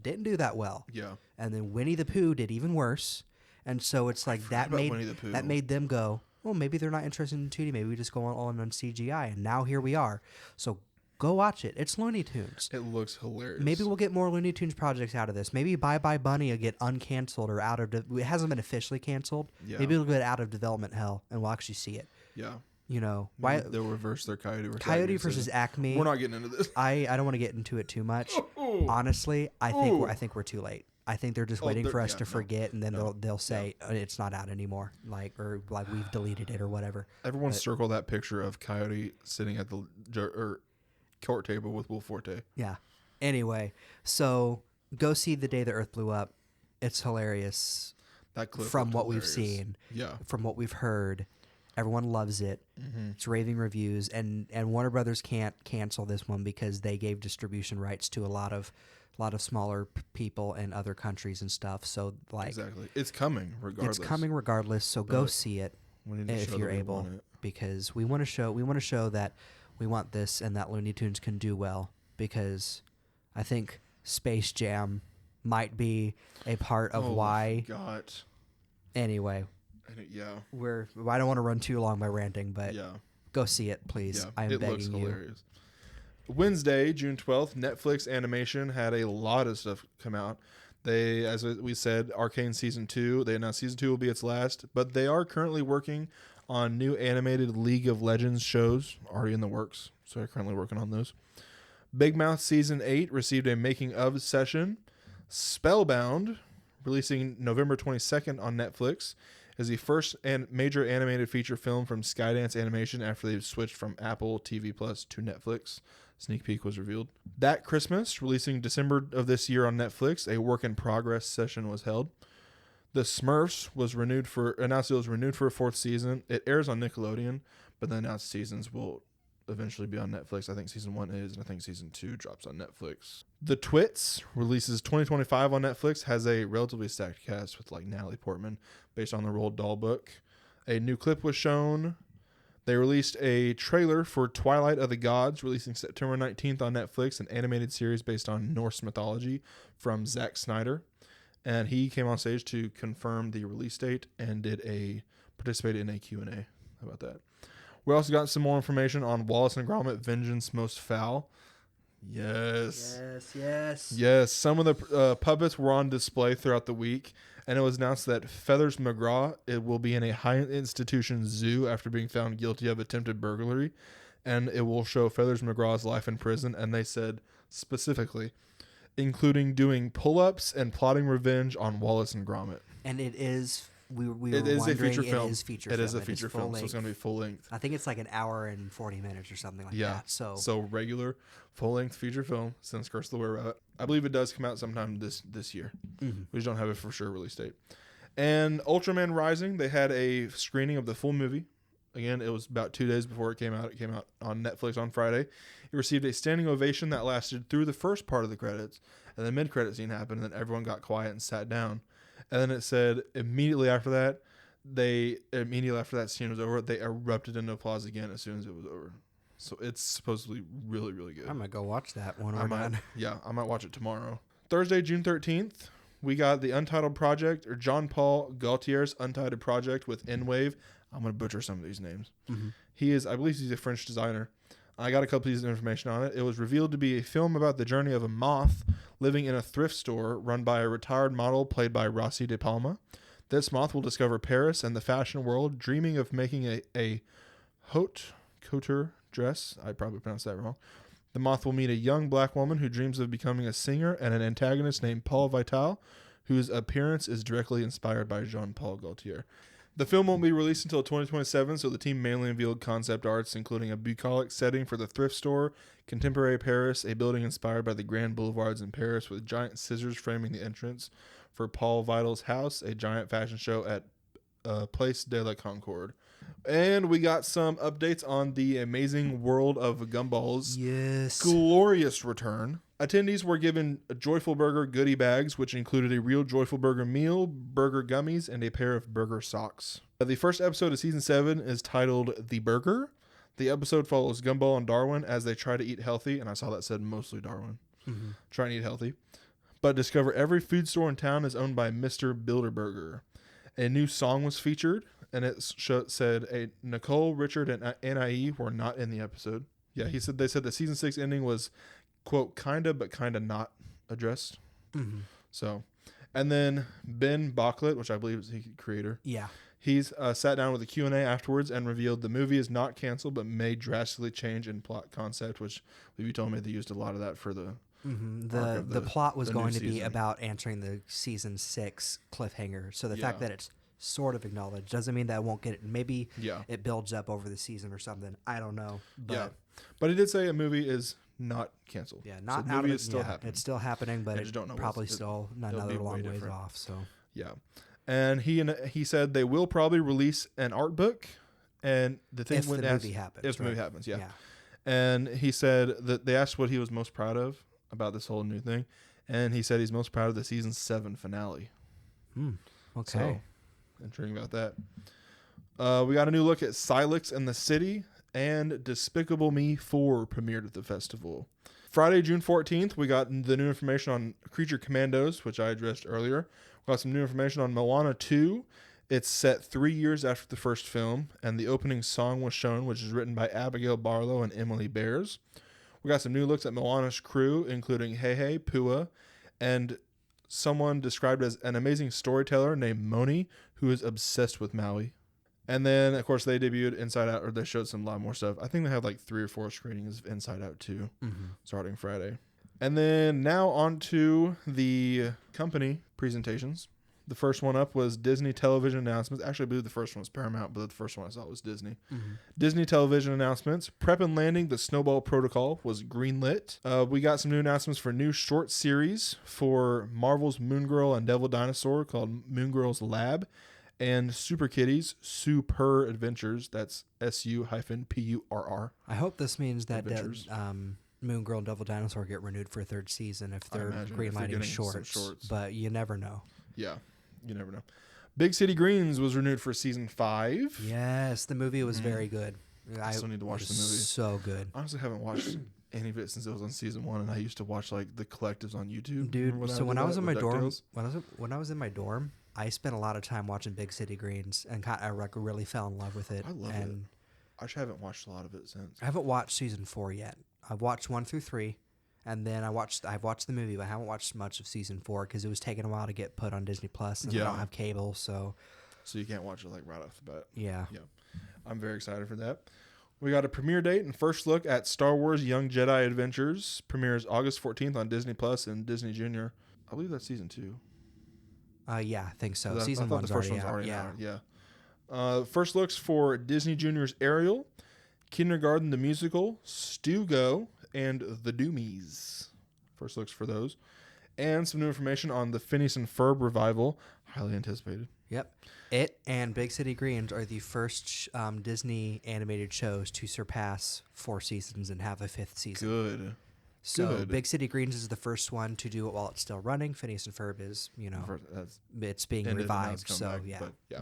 didn't do that well. Yeah. And then Winnie the Pooh did even worse. And so it's like that made them go, well, maybe they're not interested in 2D. Maybe we just go on CGI. And now here we are. So go watch it. It's Looney Tunes. It looks hilarious. Maybe we'll get more Looney Tunes projects out of this. Maybe Bye Bye Bunny will get uncanceled or out of... it hasn't been officially canceled. Yeah. Maybe it'll get out of development hell and we'll actually see it. Yeah. You know, why they'll reverse their Coyote versus Acme. We're not getting into this. I don't want to get into it too much. Honestly, I think we're too late. I think they're just waiting for us to forget, and then they'll say it's not out anymore, or we've deleted it or whatever. Everyone circle that picture of Coyote sitting at the court table with Will Forte. Yeah. Anyway, so go see The Day the Earth Blew Up. It's hilarious. That clip from what we've seen. Yeah. From what we've heard. Everyone loves it. Mm-hmm. It's raving reviews, and Warner Brothers can't cancel this one because they gave distribution rights to a lot of smaller people in other countries and stuff. So exactly, it's coming regardless. So go see it if you're able, because we want to show that we want this and that Looney Tunes can do well. Because I think Space Jam might be a part of why. God. Anyway. Yeah. I don't want to run too long by ranting, but go see it, please. Yeah, I am begging you. It looks hilarious. Wednesday, June 12th, Netflix Animation had a lot of stuff come out. They, as we said, Arcane Season 2. They announced Season 2 will be its last, but they are currently working on new animated League of Legends shows, already in the works. So they're currently working on those. Big Mouth Season 8 received a making of session. Spellbound, releasing November 22nd on Netflix, is the first major animated feature film from Skydance Animation after they've switched from Apple TV Plus to Netflix. Sneak peek was revealed. That Christmas, releasing December of this year on Netflix, a work in progress session was held. The Smurfs was announced it was renewed for a 4th season. It airs on Nickelodeon, but the announced seasons will eventually be on Netflix. I think season 1 is, and I think season 2 drops on Netflix. The Twits releases 2025 on Netflix, has a relatively stacked cast with like Natalie Portman based on the Roald Dahl book. A new clip was shown. They released a trailer for Twilight of the Gods, releasing September 19th on Netflix, an animated series based on Norse mythology from Zack Snyder. And he came on stage to confirm the release date and participated in a Q&A. How about that? We also got some more information on Wallace and Gromit: Vengeance Most Foul. Yes. Some of the puppets were on display throughout the week, and it was announced that Feathers McGraw will be in a high institution zoo after being found guilty of attempted burglary, and it will show Feathers McGraw's life in prison. And they said specifically, including doing pull-ups and plotting revenge on Wallace and Gromit. And it is. It is a feature film. It is a feature film, so it's going to be full length. I think it's like an hour and 40 minutes or something like that. So regular full length feature film since Curse of the Were-Rabbit. I believe it does come out sometime this year. Mm-hmm. We just don't have a for sure release date. And Ultraman Rising, they had a screening of the full movie Again, it was about 2 days before it came out. It came out on Netflix on Friday. It received a standing ovation that lasted through the first part of the credits, and the mid-credit scene happened, and then everyone got quiet and sat down. And then it said immediately after that scene was over, they erupted into applause again as soon as it was over. So it's supposedly really, really good. I'm going to go watch that when we're done. Yeah, I might watch it tomorrow. Thursday, June 13th, we got the Untitled Project, or Jean Paul Gaultier's Untitled Project with N-Wave. I'm going to butcher some of these names. Mm-hmm. I believe he's a French designer. I got a couple pieces of information on it. It was revealed to be a film about the journey of a moth living in a thrift store run by a retired model played by Rossi De Palma. This moth will discover Paris and the fashion world, dreaming of making a haute couture dress. I probably pronounced that wrong. The moth will meet a young black woman who dreams of becoming a singer and an antagonist named Paul Vital, whose appearance is directly inspired by Jean-Paul Gaultier. The film won't be released until 2027, so the team mainly unveiled concept arts, including a bucolic setting for the thrift store, contemporary Paris, a building inspired by the grand boulevards in Paris with giant scissors framing the entrance for Paul Vital's house, a giant fashion show at Place de la Concorde. And we got some updates on the amazing world of Gumball's glorious return. Attendees were given Joyful Burger goodie bags, which included a real Joyful Burger meal, burger gummies, and a pair of burger socks. The first episode of Season 7 is titled The Burger. The episode follows Gumball and Darwin as they try to eat healthy, and I saw that said mostly Darwin. Mm-hmm. Trying to eat healthy. But discover every food store in town is owned by Mr. Bilderberger. A new song was featured, and it said Nicole, Richard, and Annecy were not in the episode. Yeah, they said the Season 6 ending was, quote, kinda, but kinda not addressed. Mm-hmm. So, and then Ben Bocklett, which I believe is the creator. Yeah. He's sat down with a Q&A afterwards and revealed the movie is not canceled, but may drastically change in plot concept, which you told me they used a lot of that for the... Mm-hmm. The plot was going to be about answering the Season 6 cliffhanger. So the fact that it's sort of acknowledged doesn't mean that it won't get it. Maybe it builds up over the season or something. I don't know. But but he did say a movie is not canceled. Yeah, not so the movie is still happening. It's still happening, but it's probably still another long ways off. So yeah, and he said they will probably release an art book, and the thing if the movie happens, yeah. And he said that they asked what he was most proud of about this whole new thing, and he said he's most proud of the Season 7 finale. Okay. So, intriguing about that. We got a new look at Silex and the City, and Despicable Me 4 premiered at the festival. Friday, June 14th, we got the new information on Creature Commandos, which I addressed earlier. We got some new information on Moana 2. It's set 3 years after the first film, and the opening song was shown, which is written by Abigail Barlow and Emily Bears. We got some new looks at Moana's crew, including Hehe, Pua, and someone described as an amazing storyteller named Moni, who is obsessed with Maui. And then, of course, they debuted Inside Out, or they showed some lot more stuff. I think they have like 3 or 4 screenings of Inside Out 2, starting Friday. And then now on to the company presentations. The first one up was Disney television announcements. Actually, I believe the first one was Paramount, but the first one I saw was Disney. Mm-hmm. Disney television announcements. Prep and Landing, the Snowball Protocol, was greenlit. We got some new announcements for new short series for Marvel's Moon Girl and Devil Dinosaur called Moon Girl's Lab, and Super Kitties, Super Adventures. That's SU-PURR. I hope this means that Moon Girl and Devil Dinosaur get renewed for a 3rd season if they're greenlighting shorts. But you never know. Yeah, you never know. Big City Greens was renewed for Season 5. Yes, the movie was very good. I still need to watch the movie. So good. I honestly haven't watched any of it since it was on Season 1, and I used to watch like the collectives on YouTube. Dude, so when I was in my dorm, when I was in my dorm, I spent a lot of time watching Big City Greens, and I really fell in love with it. I love it. I just haven't watched a lot of it since. I haven't watched Season 4 yet. I've watched 1 through 3. And then I've watched the movie, but I haven't watched much of Season 4 because it was taking a while to get put on Disney Plus, and I don't have cable, so you can't watch it like right off the bat. Yeah. I'm very excited for that. We got a premiere date and first look at Star Wars Young Jedi Adventures. Premieres August 14th on Disney Plus and Disney Junior. I believe that's Season 2. Yeah, I think so. Season 1's already out. Yeah. First looks for Disney Junior's Ariel, Kindergarten the Musical, Stu Go, and The Doomies. First looks for those. And some new information on the Phineas and Ferb revival. Highly anticipated. Yep. It and Big City Greens are the first Disney animated shows to surpass 4 seasons and have a 5th season. Good. So Good. Big City Greens is the first one to do it while it's still running. Phineas and Ferb is, it's being revived. So, back, yeah. But, yeah.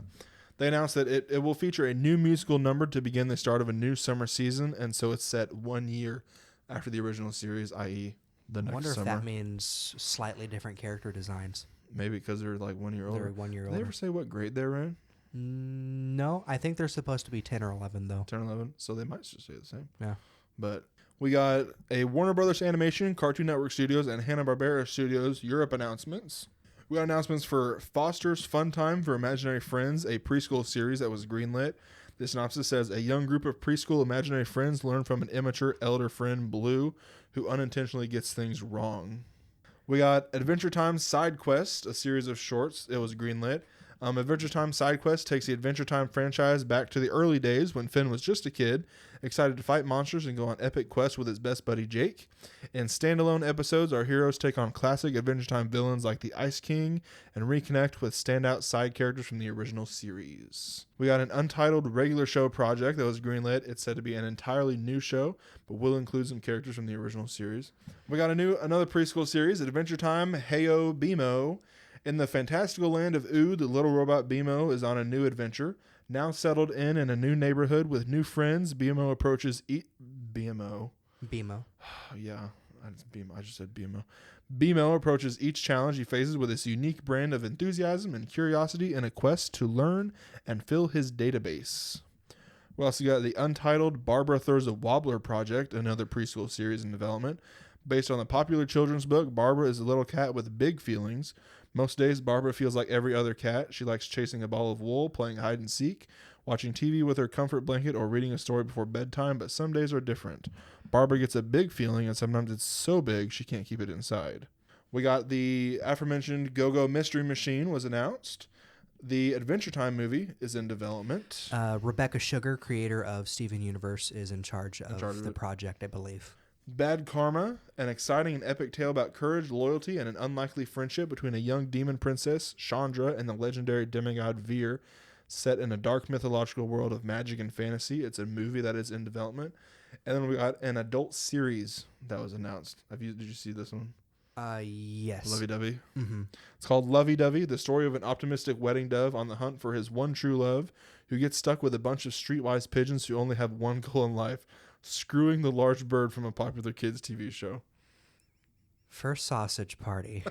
They announced that it will feature a new musical number to begin the start of a new summer season, and so it's set 1 year after the original series, i.e. the next summer. I wonder if that means slightly different character designs. Maybe because they're like 1 year older. They're 1 year older. Did they ever say what grade they were in? No, I think they're supposed to be 10 or 11, though. 10 or 11, so they might just stay the same. Yeah. But we got a Warner Brothers Animation, Cartoon Network Studios, and Hanna-Barbera Studios Europe announcements. We got announcements for Foster's Fun Time for Imaginary Friends, a preschool series that was greenlit. The synopsis says, a young group of preschool imaginary friends learn from an immature elder friend, Blue, who unintentionally gets things wrong. We got Adventure Time Side Quest, a series of shorts. It was greenlit. Adventure Time Side Quest takes the Adventure Time franchise back to the early days when Finn was just a kid, excited to fight monsters and go on epic quests with his best buddy Jake. In standalone episodes, our heroes take on classic Adventure Time villains like the Ice King and reconnect with standout side characters from the original series. We got an untitled regular show project that was greenlit. It's said to be an entirely new show, but will include some characters from the original series. We got another preschool series, Adventure Time Heyo Bimo. In the fantastical land of Ood, the little robot Bimo is on a new adventure. Now settled in a new neighborhood with new friends, Bimo approaches Bimo. Yeah, I just said Bimo. Bimo approaches each challenge he faces with his unique brand of enthusiasm and curiosity in a quest to learn and fill his database. We also got the untitled Barbara Throws a Wobbler project, another preschool series in development. Based on the popular children's book, Barbara is a little cat with big feelings. Most days, Barbara feels like every other cat. She likes chasing a ball of wool, playing hide and seek, watching TV with her comfort blanket, or reading a story before bedtime, but some days are different. Barbara gets a big feeling, and sometimes it's so big she can't keep it inside. We got the aforementioned Go-Go Mystery Machine was announced. The Adventure Time movie is in development. Rebecca Sugar, creator of Steven Universe, is in charge of the project, I believe. Bad Karma, an exciting and epic tale about courage, loyalty, and an unlikely friendship between a young demon princess, Chandra, and the legendary demigod Veer, set in a dark mythological world of magic and fantasy. It's a movie that is in development. And then we got an adult series that was announced. Did you see this one? Yes. Lovey-dovey. Mm-hmm. It's called Lovey-Dovey, the story of an optimistic wedding dove on the hunt for his one true love, who gets stuck with a bunch of streetwise pigeons who only have one goal in life: screwing the large bird from a popular kids' TV show. First Sausage Party.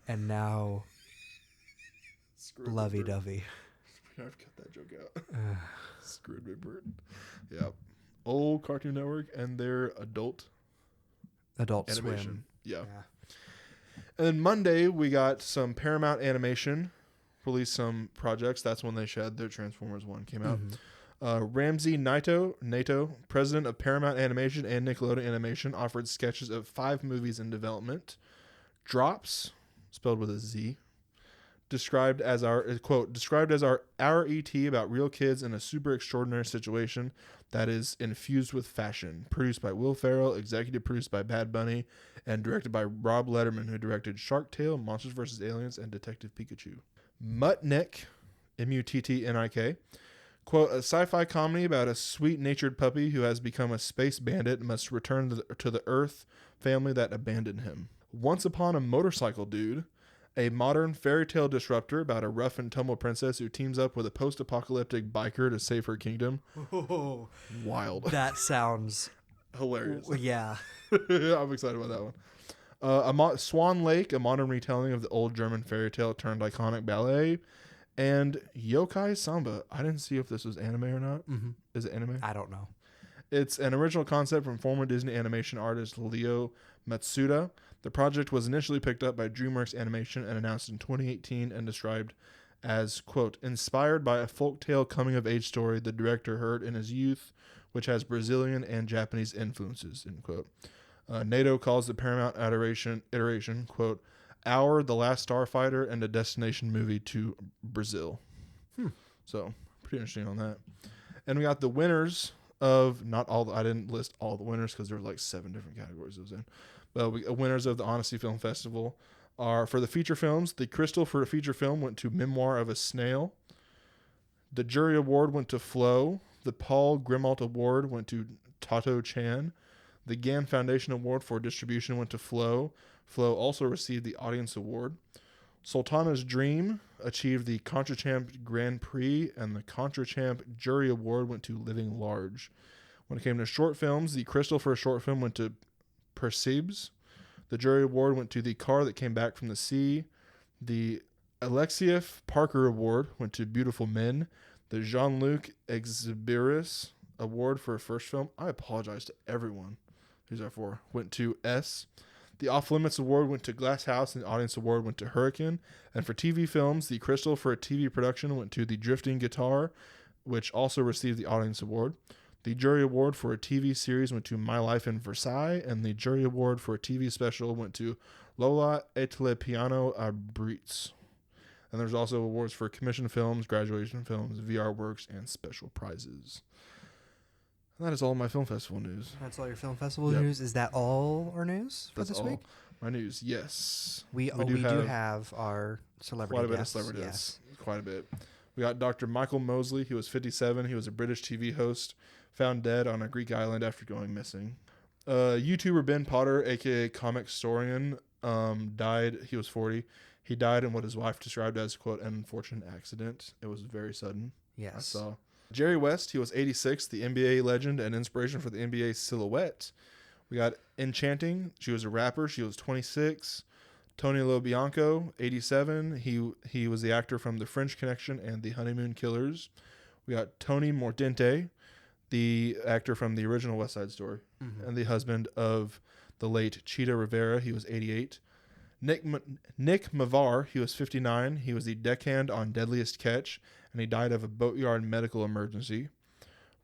And now Lovey-Dovey. I've cut that joke out. Screwed Big Bird. Yep. Old Cartoon Network and their Adult Animation. Swim. Yeah. And then Monday, we got some Paramount Animation released some projects. That's when they shed their Transformers 1 came out. Mm-hmm. Ramsey Naito, president of Paramount Animation and Nickelodeon Animation, offered sketches of 5 movies in development. Drops, spelled with a Z, described as our ET about real kids in a super extraordinary situation that is infused with fashion. Produced by Will Ferrell, executive produced by Bad Bunny, and directed by Rob Letterman, who directed Shark Tale, Monsters vs. Aliens, and Detective Pikachu. Muttnik, Muttnik, quote, a sci-fi comedy about a sweet-natured puppy who has become a space bandit and must return to the Earth family that abandoned him. Once Upon a Motorcycle Dude, a modern fairy tale disruptor about a rough and tumble princess who teams up with a post-apocalyptic biker to save her kingdom. Oh, wild. That sounds hilarious. Yeah. I'm excited about that one. Swan Lake, a modern retelling of the old German fairy tale turned iconic ballet. And Yokai Samba. I didn't see if this was anime or not. Mm-hmm. Is it anime? I don't know. It's an original concept from former Disney animation artist Leo Matsuda. The project was initially picked up by DreamWorks Animation and announced in 2018 and described as, quote, inspired by a folktale coming-of-age story the director heard in his youth, which has Brazilian and Japanese influences, end quote. NATO calls the Paramount iteration, quote, The Last Starfighter and a destination movie to Brazil. So, pretty interesting on that. And we got the winners of, I didn't list all the winners because there were like 7 different categories it was in. But winners of the Annecy Film Festival. For the feature films, the Crystal for a feature film went to Memoir of a Snail. The Jury Award went to Flo. The Paul Grimalt Award went to Tato Chan. The GAN Foundation Award for distribution went to Flo. Flo also received the Audience Award. Sultana's Dream achieved the Contrechamp Grand Prix, and the Contrechamp Jury Award went to Living Large. When it came to short films, the Crystal for a short film went to Percebes. The Jury Award went to The Car That Came Back from the Sea. The Alexiev Parker Award went to Beautiful Men. The Jean-Luc Exuberis Award for a first film, I apologize to everyone who's that for, went to S. The Off Limits Award went to Glass House, and the Audience Award went to Hurricane. And for TV films, the Crystal for a TV production went to The Drifting Guitar, which also received the Audience Award. The Jury Award for a TV series went to My Life in Versailles, and the Jury Award for a TV special went to Lola et le Piano à Brits. And there's also awards for commission films, graduation films, VR works, and special prizes. And that is all my film festival news. That's all your film festival news? Is that all our news for this week? My news, yes. We do have our celebrity guests. Quite a bit of celebrity guests. Quite a bit. We got Dr. Michael Mosley. He was 57. He was a British TV host, found dead on a Greek island after going missing. YouTuber Ben Potter, a.k.a. Comic Storian, died. He was 40. He died in what his wife described as, quote, an unfortunate accident. It was very sudden. Yes. I saw. Jerry West, he was 86, the NBA legend and inspiration for the NBA silhouette. We got Enchanting. She was a rapper. She was 26. Tony LoBianco, 87. He was the actor from The French Connection and The Honeymoon Killers. We got Tony Mordente, the actor from the original West Side Story, and the husband of the late Cheetah Rivera. He was 88. Nick Mavar, he was 59. He was the deckhand on Deadliest Catch, and he died of a boatyard medical emergency.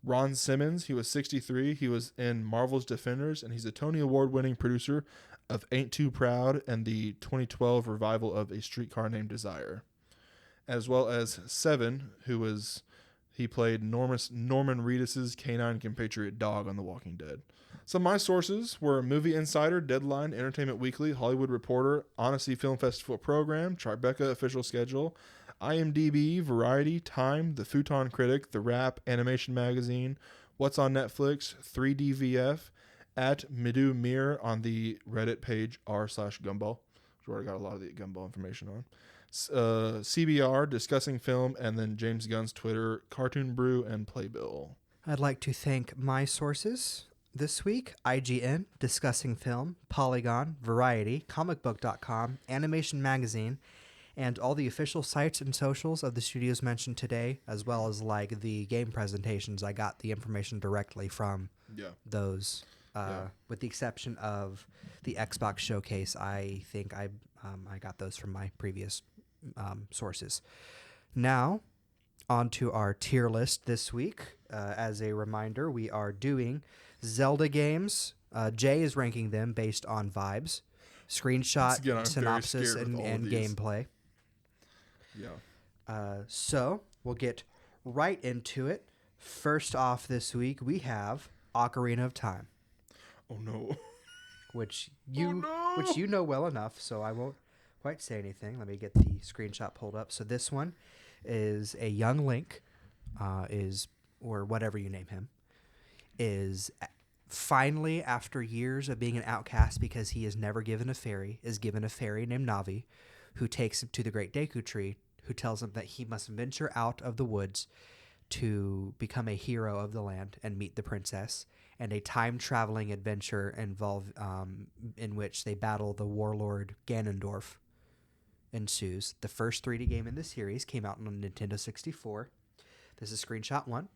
Ron Simmons, he was 63. He was in Marvel's Defenders, and he's a Tony Award-winning producer of Ain't Too Proud and the 2012 revival of A Streetcar Named Desire. As well as Seven, he played Norman Reedus' canine compatriot dog on The Walking Dead. So my sources were Movie Insider, Deadline, Entertainment Weekly, Hollywood Reporter, Annecy Film Festival Program, Tribeca Official Schedule, IMDb, Variety, Time, The Futon Critic, The Wrap, Animation Magazine, What's on Netflix, 3DVF, at Midu Mir on the Reddit page r/Gumball. Which we already got a lot of the Gumball information on. CBR, Discussing Film, and then James Gunn's Twitter, Cartoon Brew, and Playbill. I'd like to thank my sources this week: IGN, Discussing Film, Polygon, Variety, comicbook.com, Animation Magazine, and all the official sites and socials of the studios mentioned today, as well as like the game presentations. I got the information directly from those, with the exception of the Xbox showcase. I think I got those from my previous sources. Now, on to our tier list this week. As a reminder, we are doing Zelda games. Jay is ranking them based on vibes, screenshot, again, synopsis, and gameplay. Yeah. So we'll get right into it. First off this week, we have Ocarina of Time. Oh no. Which you know well enough, so I won't quite say anything. Let me get the screenshot pulled up. So this one is a young Link, or whatever you name him, is finally, after years of being an outcast because he is never given a fairy, is given a fairy named Navi, who takes him to the Great Deku Tree, who tells him that he must venture out of the woods to become a hero of the land and meet the princess, and a time-traveling adventure in which they battle the warlord Ganondorf ensues. The first 3D game in the series came out on Nintendo 64. This is screenshot 1.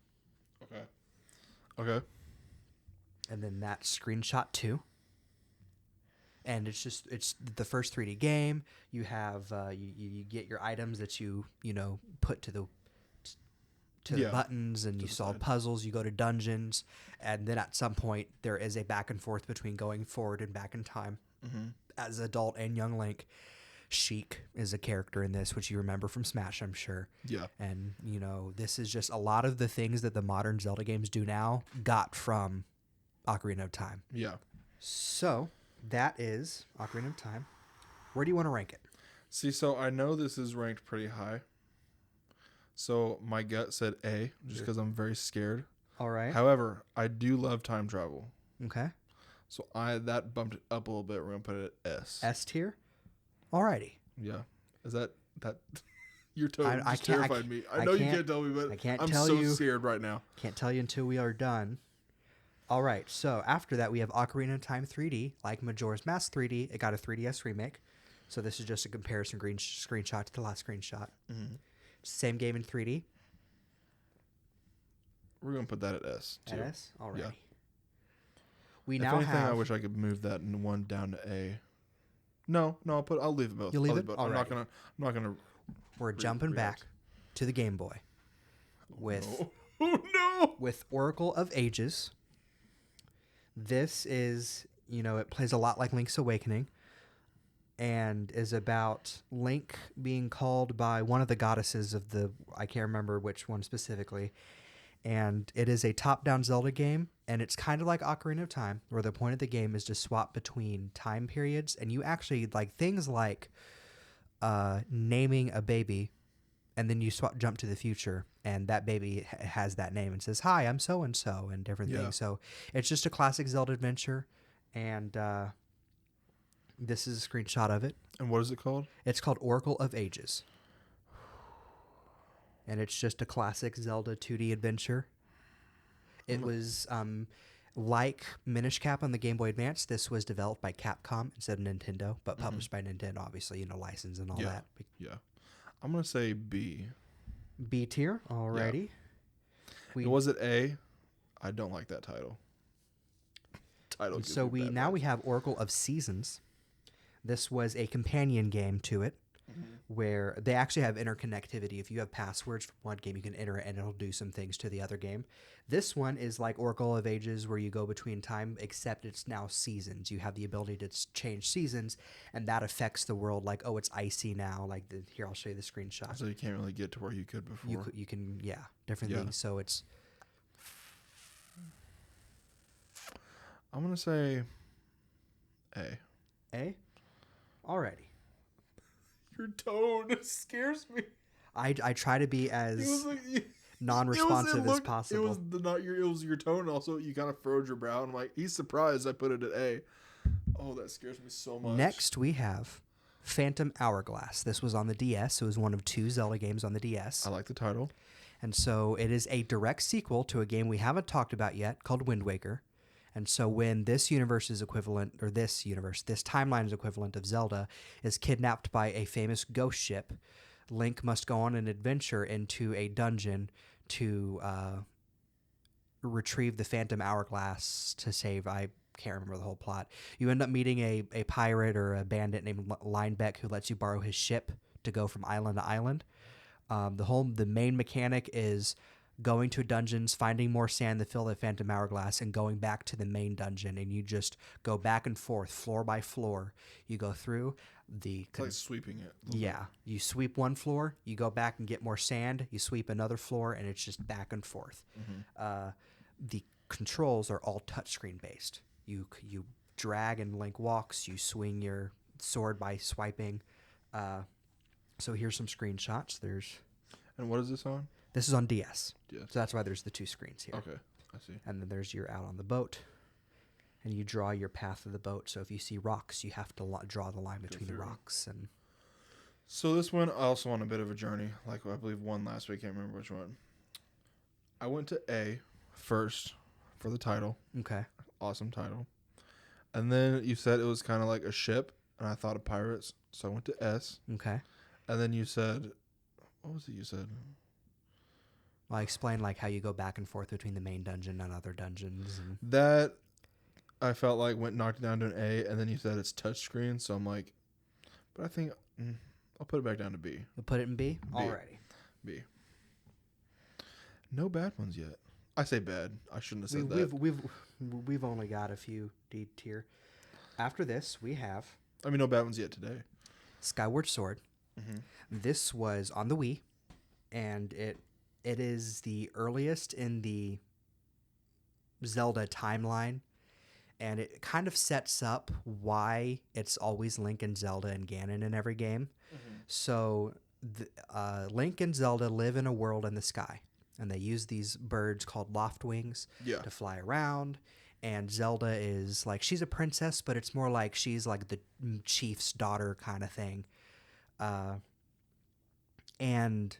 Okay. And then that's screenshot 2. And it's the first 3D game. You have you get your items that you put to the buttons, and you solve puzzles. You go to dungeons, and then at some point there is a back and forth between going forward and back in time. As adult and young Link. Sheik is a character in this, which you remember from Smash, I'm sure. Yeah. And this is just a lot of the things that the modern Zelda games do now got from Ocarina of Time. Yeah. So that is Ocarina of Time. Where do you want to rank it? See, so I know this is ranked pretty high. So my gut said A, just because I'm very scared. All right. However, I do love time travel. Okay. So that bumped it up a little bit. We're gonna put it at S. S tier. Alrighty. Yeah. Is that your tone just terrified me? I know you can't tell me, but I'm so scared right now. Can't tell you until we are done. All right. So after that, we have Ocarina of Time 3D, like Majora's Mask 3D. It got a 3DS remake. So this is just a comparison screenshot to the last screenshot. Mm-hmm. Same game in 3D. We're gonna put that at S too. At S. Alrighty. Yeah. We if now anything, have. I wish I could move that one down to A. No, I'll leave it both. You'll leave it. I'm not gonna. We're jumping back to the Game Boy with with Oracle of Ages. This is, it plays a lot like Link's Awakening and is about Link being called by one of the goddesses I can't remember which one specifically. And it is a top-down Zelda game, and it's kind of like Ocarina of Time, where the point of the game is to swap between time periods, and you actually, like, things like naming a baby, and then you jump to the future, and that baby has that name and says, "Hi, I'm so-and-so," and different things. So it's just a classic Zelda adventure, and this is a screenshot of it. And what is it called? It's called Oracle of Ages. And it's just a classic Zelda 2D adventure. It was like Minish Cap on the Game Boy Advance. This was developed by Capcom instead of Nintendo, but published by Nintendo, obviously, license and all that. Yeah. I'm going to say B. B tier? Alrighty. Yeah. Was it A? I don't like that title. So we have Oracle of Seasons. This was a companion game to it. Where they actually have interconnectivity. If you have passwords from one game, you can enter it and it'll do some things to the other game. This one is like Oracle of Ages, where you go between time, except it's now seasons. You have the ability to change seasons, and that affects the world. Like, oh, it's icy now. Like, here, I'll show you the screenshot. So you can't really get to where you could before. You can, different things. So it's... I'm going to say A. A? Alrighty. Your tone scares me. I try to be as non-responsive as possible. It was your tone. Also, you kind of furrowed your brow. I'm like, he's surprised I put it at A. Oh, that scares me so much. Next, we have Phantom Hourglass. This was on the DS. It was one of 2 Zelda games on the DS. I like the title. And so it is a direct sequel to a game we haven't talked about yet called Wind Waker. And so when this timeline is equivalent of Zelda, is kidnapped by a famous ghost ship, Link must go on an adventure into a dungeon to retrieve the Phantom Hourglass to save, I can't remember the whole plot. You end up meeting a pirate or a bandit named Linebeck who lets you borrow his ship to go from island to island. The main mechanic is going to dungeons, finding more sand to fill the Phantom Hourglass, and going back to the main dungeon. And you just go back and forth, floor by floor. You go through it's like sweeping it. Yeah. You sweep one floor, you go back and get more sand, you sweep another floor, and it's just back and forth. The controls are all touchscreen based. You drag and Link walks, you swing your sword by swiping. So here's some screenshots. And what is this on? This is on DS. So that's why there's the 2 screens here. Okay, I see. And then there's you're out on the boat, and you draw your path of the boat. So if you see rocks, you have to draw the line between the rocks. And so this one, I also on a bit of a journey. Like I believe one last week, I can't remember which one. I went to A first for the title. Okay. Awesome title. And then you said it was kind of like a ship, and I thought of pirates, so I went to S. Okay. And then you said, what was it you said? Well, I explained like how you go back and forth between the main dungeon and other dungeons. And that I felt like knocked down to an A, and then you said it's touchscreen, so I'm like, but I think I'll put it back down to B. You'll put it in B? Alrighty. B. No bad ones yet. I say bad. I shouldn't have said that. We've only got a few D tier. After this, we have... no bad ones yet today. Skyward Sword. This was on the Wii, and it is the earliest in the Zelda timeline, and it kind of sets up why it's always Link and Zelda and Ganon in every game. So Link and Zelda live in a world in the sky, and they use these birds called loft wings to fly around. And Zelda is like, she's a princess, but it's more like she's like the chief's daughter kind of thing. And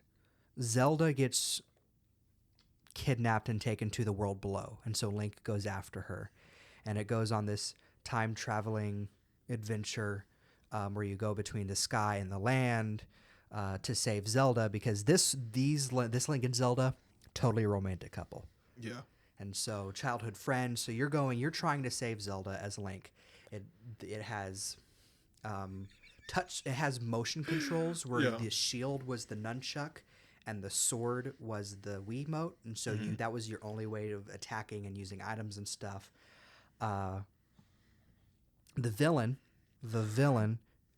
Zelda gets kidnapped and taken to the world below, and so Link goes after her, and it goes on this time traveling adventure where you go between the sky and the land to save Zelda, because this Link and Zelda, totally a romantic couple. Yeah. And so childhood friends. So you're trying to save Zelda as Link. It has it has motion controls where the shield was the nunchuck and the sword was the Wiimote, and so that was your only way of attacking and using items and stuff. The villain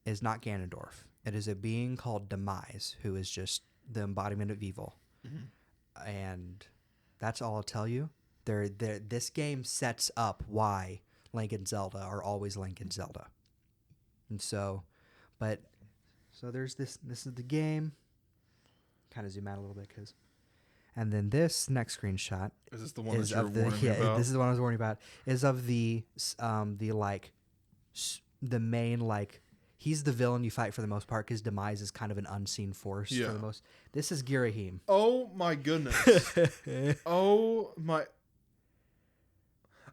is not Ganondorf. It is a being called Demise, who is just the embodiment of evil. And that's all I'll tell you. This game sets up why Link and Zelda are always Link and Zelda. And so there's this is the game. Kind of zoom out a little bit, and then this next screenshot is this the one that you're warning me about? This is the one I was warning about. Is of the main, like, he's the villain you fight for the most part, because Demise is kind of an unseen force for the most. This is Girahim. Oh my goodness. Oh my.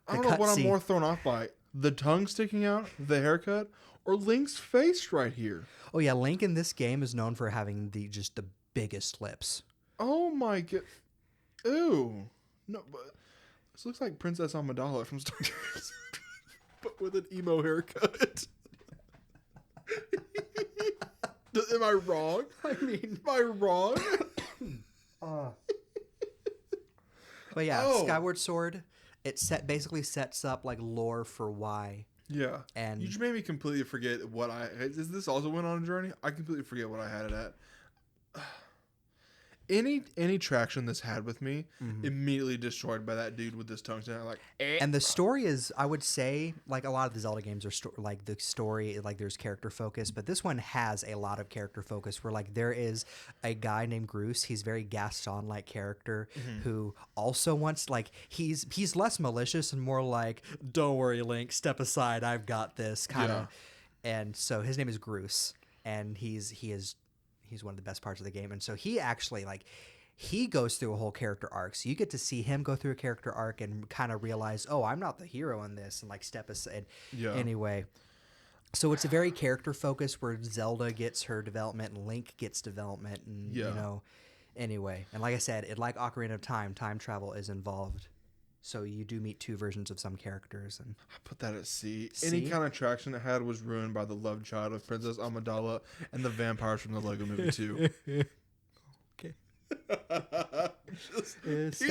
I don't know what I'm more thrown off by: the tongue sticking out, the haircut, or Link's face right here. Oh yeah, Link in this game is known for having the biggest lips. Oh my god! Ooh, no, but this looks like Princess Amidala from Star Wars, but with an emo haircut. Am I wrong? Am I wrong? But yeah, Skyward Sword. It basically sets up like lore for why. Yeah, and you just made me completely forget what I. Is this also went on a journey? I completely forget what I had it at. Any traction this had with me immediately destroyed by that dude with this tongue sticking out, like. And the story is, I would say, like a lot of the Zelda games are like the story, like there's character focus, but this one has a lot of character focus. Where like there is a guy named Groose. He's very Gaston like character who also wants, like, he's less malicious and more like, don't worry, Link, step aside, I've got this kind of. And so his name is Groose, and he's one of the best parts of the game. And so he actually, like, he goes through a whole character arc. So you get to see him go through a character arc and kind of realize, oh, I'm not the hero in this, and like step aside. Yeah. Anyway, so it's a very character focused where Zelda gets her development and Link gets development, and you know, anyway. And like I said, like Ocarina of Time travel is involved. So you do meet two versions of some characters, and I put that at C. Any kind of traction it had was ruined by the love child of Princess Amidala and the vampires from the Lego Movie 2. Okay.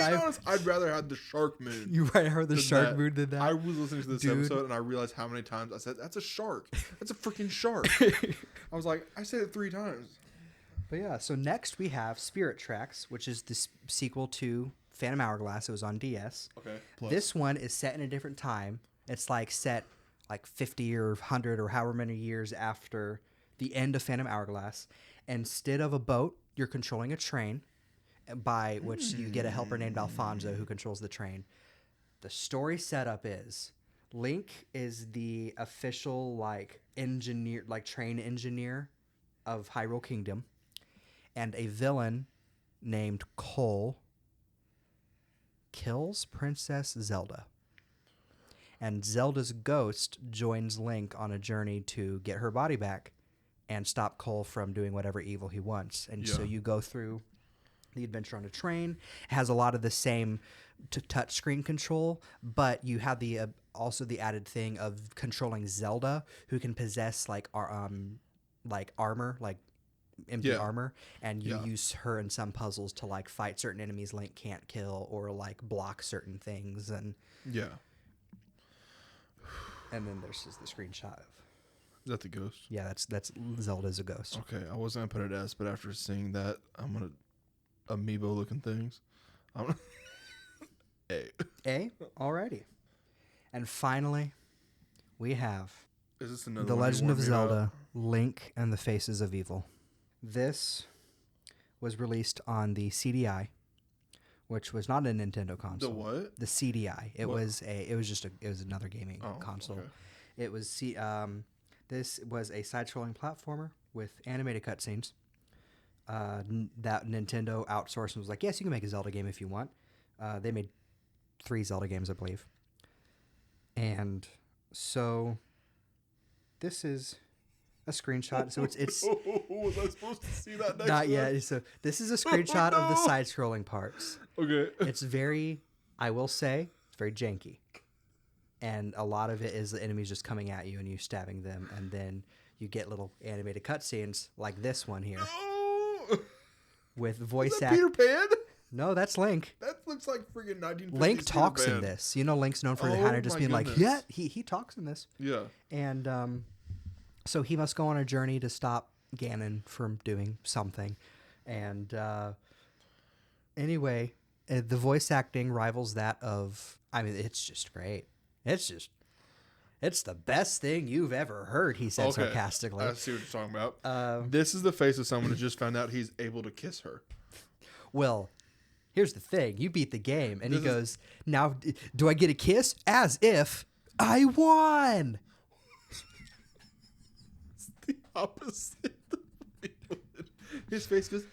Honest, I'd rather have the shark moon. You right, heard the shark moon than that. I was listening to this episode and I realized how many times I said, "That's a shark. That's a freaking shark." I was like, I said it 3 times. But yeah, so next we have Spirit Tracks, which is the sequel to Phantom Hourglass. It was on DS. Okay. Plus. This one is set in a different time. It's like set like 50 or 100 or however many years after the end of Phantom Hourglass. Instead of a boat, you're controlling a train, by which you get a helper named Alfonso who controls the train. The story setup is Link is the official like engineer, like train engineer of Hyrule Kingdom, and a villain named Cole kills Princess Zelda. And Zelda's ghost joins Link on a journey to get her body back and stop Cole from doing whatever evil he wants. And so you go through the adventure on a train. It has a lot of the same touch screen control, but you have the also the added thing of controlling Zelda, who can possess like armor, like empty armor, and you use her in some puzzles to like fight certain enemies Link can't kill, or like block certain things, and and then there's just the screenshot of. Is that the ghost? Yeah, that's Zelda's a ghost. Okay, I wasn't gonna put it S, but after seeing that, I'm gonna amiibo looking things. I'm gonna A. Alrighty. And finally, we have Is this another The one you Legend of warned me about? Zelda, Link and the Faces of Evil. This was released on the CDI, which was not a Nintendo console. The what? The CDI. It What? was another gaming console. Okay. It was this was a side-scrolling platformer with animated cutscenes. That Nintendo outsourced and was like, yes, you can make a Zelda game if you want. They made 3 Zelda games, I believe. And so this is a screenshot. So it's was I supposed to see that next not one? yet. So this is a screenshot of the side-scrolling parts. Okay. It's very, I will say, it's very janky. And a lot of it is the enemies just coming at you and you stabbing them. And then you get little animated cutscenes like this one here. No! With voice Is that act. Peter Pan? No, that's Link. That looks like freaking 1950s Link Peter talks Pan. in this. You know, Link's known for Oh kind of just my being goodness. like, yeah, he talks in this. Yeah. And so he must go on a journey to stop Ganon from doing something. And anyway, the voice acting rivals that of, I mean, it's just great. It's the best thing you've ever heard, he said sarcastically. I see what you're talking about. This is the face of someone who just found out he's able to kiss her. Well, here's the thing. You beat the game. And he goes, now, do I get a kiss? As if I won. It's the opposite. His face goes...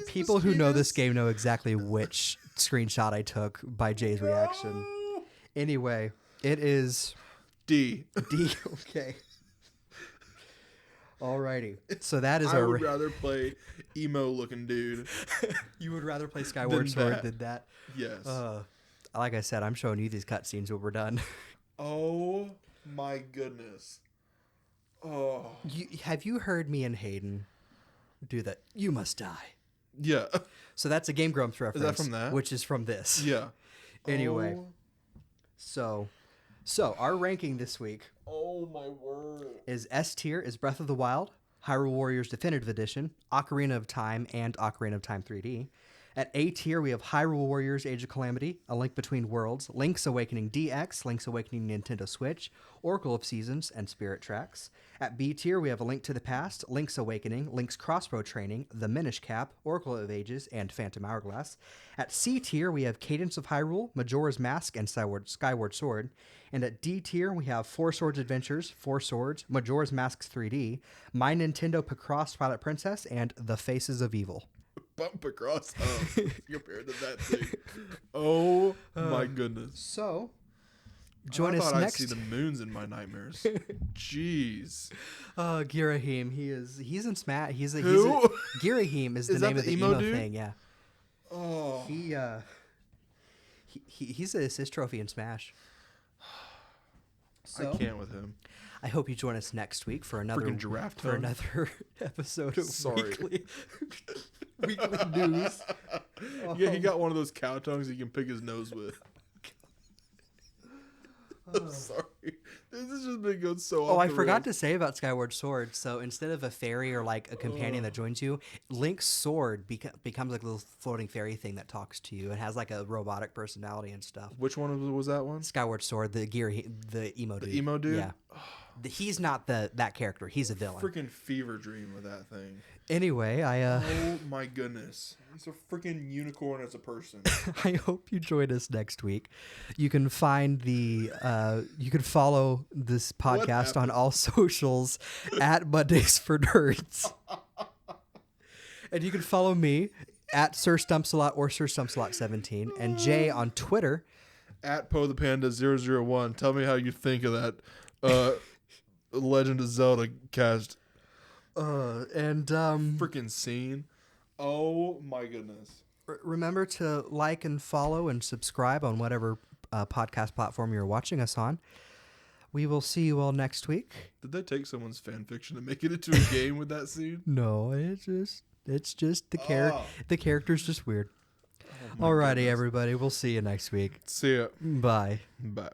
People who know this game know exactly which screenshot I took by Jay's reaction. Anyway, it is... D. Okay. Alrighty. So that is I would rather play emo-looking dude. You would rather play Skyward Sword that. than that? Yes. Like I said, I'm showing you these cutscenes when we're done. Oh my goodness. Oh. Have you heard me and Hayden do that? You must die. Yeah. So that's a Game Grumps reference. Is that from that? Which is from this. Yeah. Anyway. Oh. So our ranking this week. Oh my word. Is S tier is Breath of the Wild, Hyrule Warriors Definitive Edition, Ocarina of Time, and Ocarina of Time 3D. At A tier, we have Hyrule Warriors Age of Calamity, A Link Between Worlds, Link's Awakening DX, Link's Awakening Nintendo Switch, Oracle of Seasons, and Spirit Tracks. At B tier, we have A Link to the Past, Link's Awakening, Link's Crossbow Training, The Minish Cap, Oracle of Ages, and Phantom Hourglass. At C tier, we have Cadence of Hyrule, Majora's Mask, and Skyward Sword. And at D tier, we have Four Swords Adventures, Four Swords, Majora's Mask 3D, My Nintendo Picross Twilight Princess, and The Faces of Evil. Bump across compared to that thing. Oh my goodness. So, join us I next. I'd see the moons in my nightmares. Jeez. Girahim, he's in Smash. Who? Girahim is the Is that name of the the emo emo dude? thing, yeah. Oh. He's a assist trophy in Smash. So, I can't with him. I hope you join us next week for another Freaking giraffe for tongue. another episode of Sorry. weekly news. Yeah, he got one of those cow tongues he can pick his nose with. I'm sorry. This has just been going so Oh, off I the forgot rails. to say about Skyward Sword. So instead of a fairy or like a companion that joins you, Link's sword becomes like a little floating fairy thing that talks to you and has like a robotic personality and stuff. Which one was that one? Skyward Sword, the emo dude. The emo dude? Yeah. He's not that character. He's a villain. Freaking fever dream with that thing. Anyway, Oh my goodness. He's a freaking unicorn as a person. I hope you join us next week. You can find you can follow this podcast on all socials at Mondays for Nerds. And you can follow me at Sir Stumpsalot or Sir Stumpsalot17 and Jay on Twitter At Poe the Panda 001. Tell me how you think of that Legend of Zelda cast. Freaking scene. Oh my goodness. Remember to like and follow and subscribe on whatever podcast platform you're watching us on. We will see you all next week. Did they take someone's fan fiction and make it into a game with that scene? No, it's just the character's just weird. Oh my Alrighty, goodness. everybody. We'll see you next week. See ya. Bye. Bye.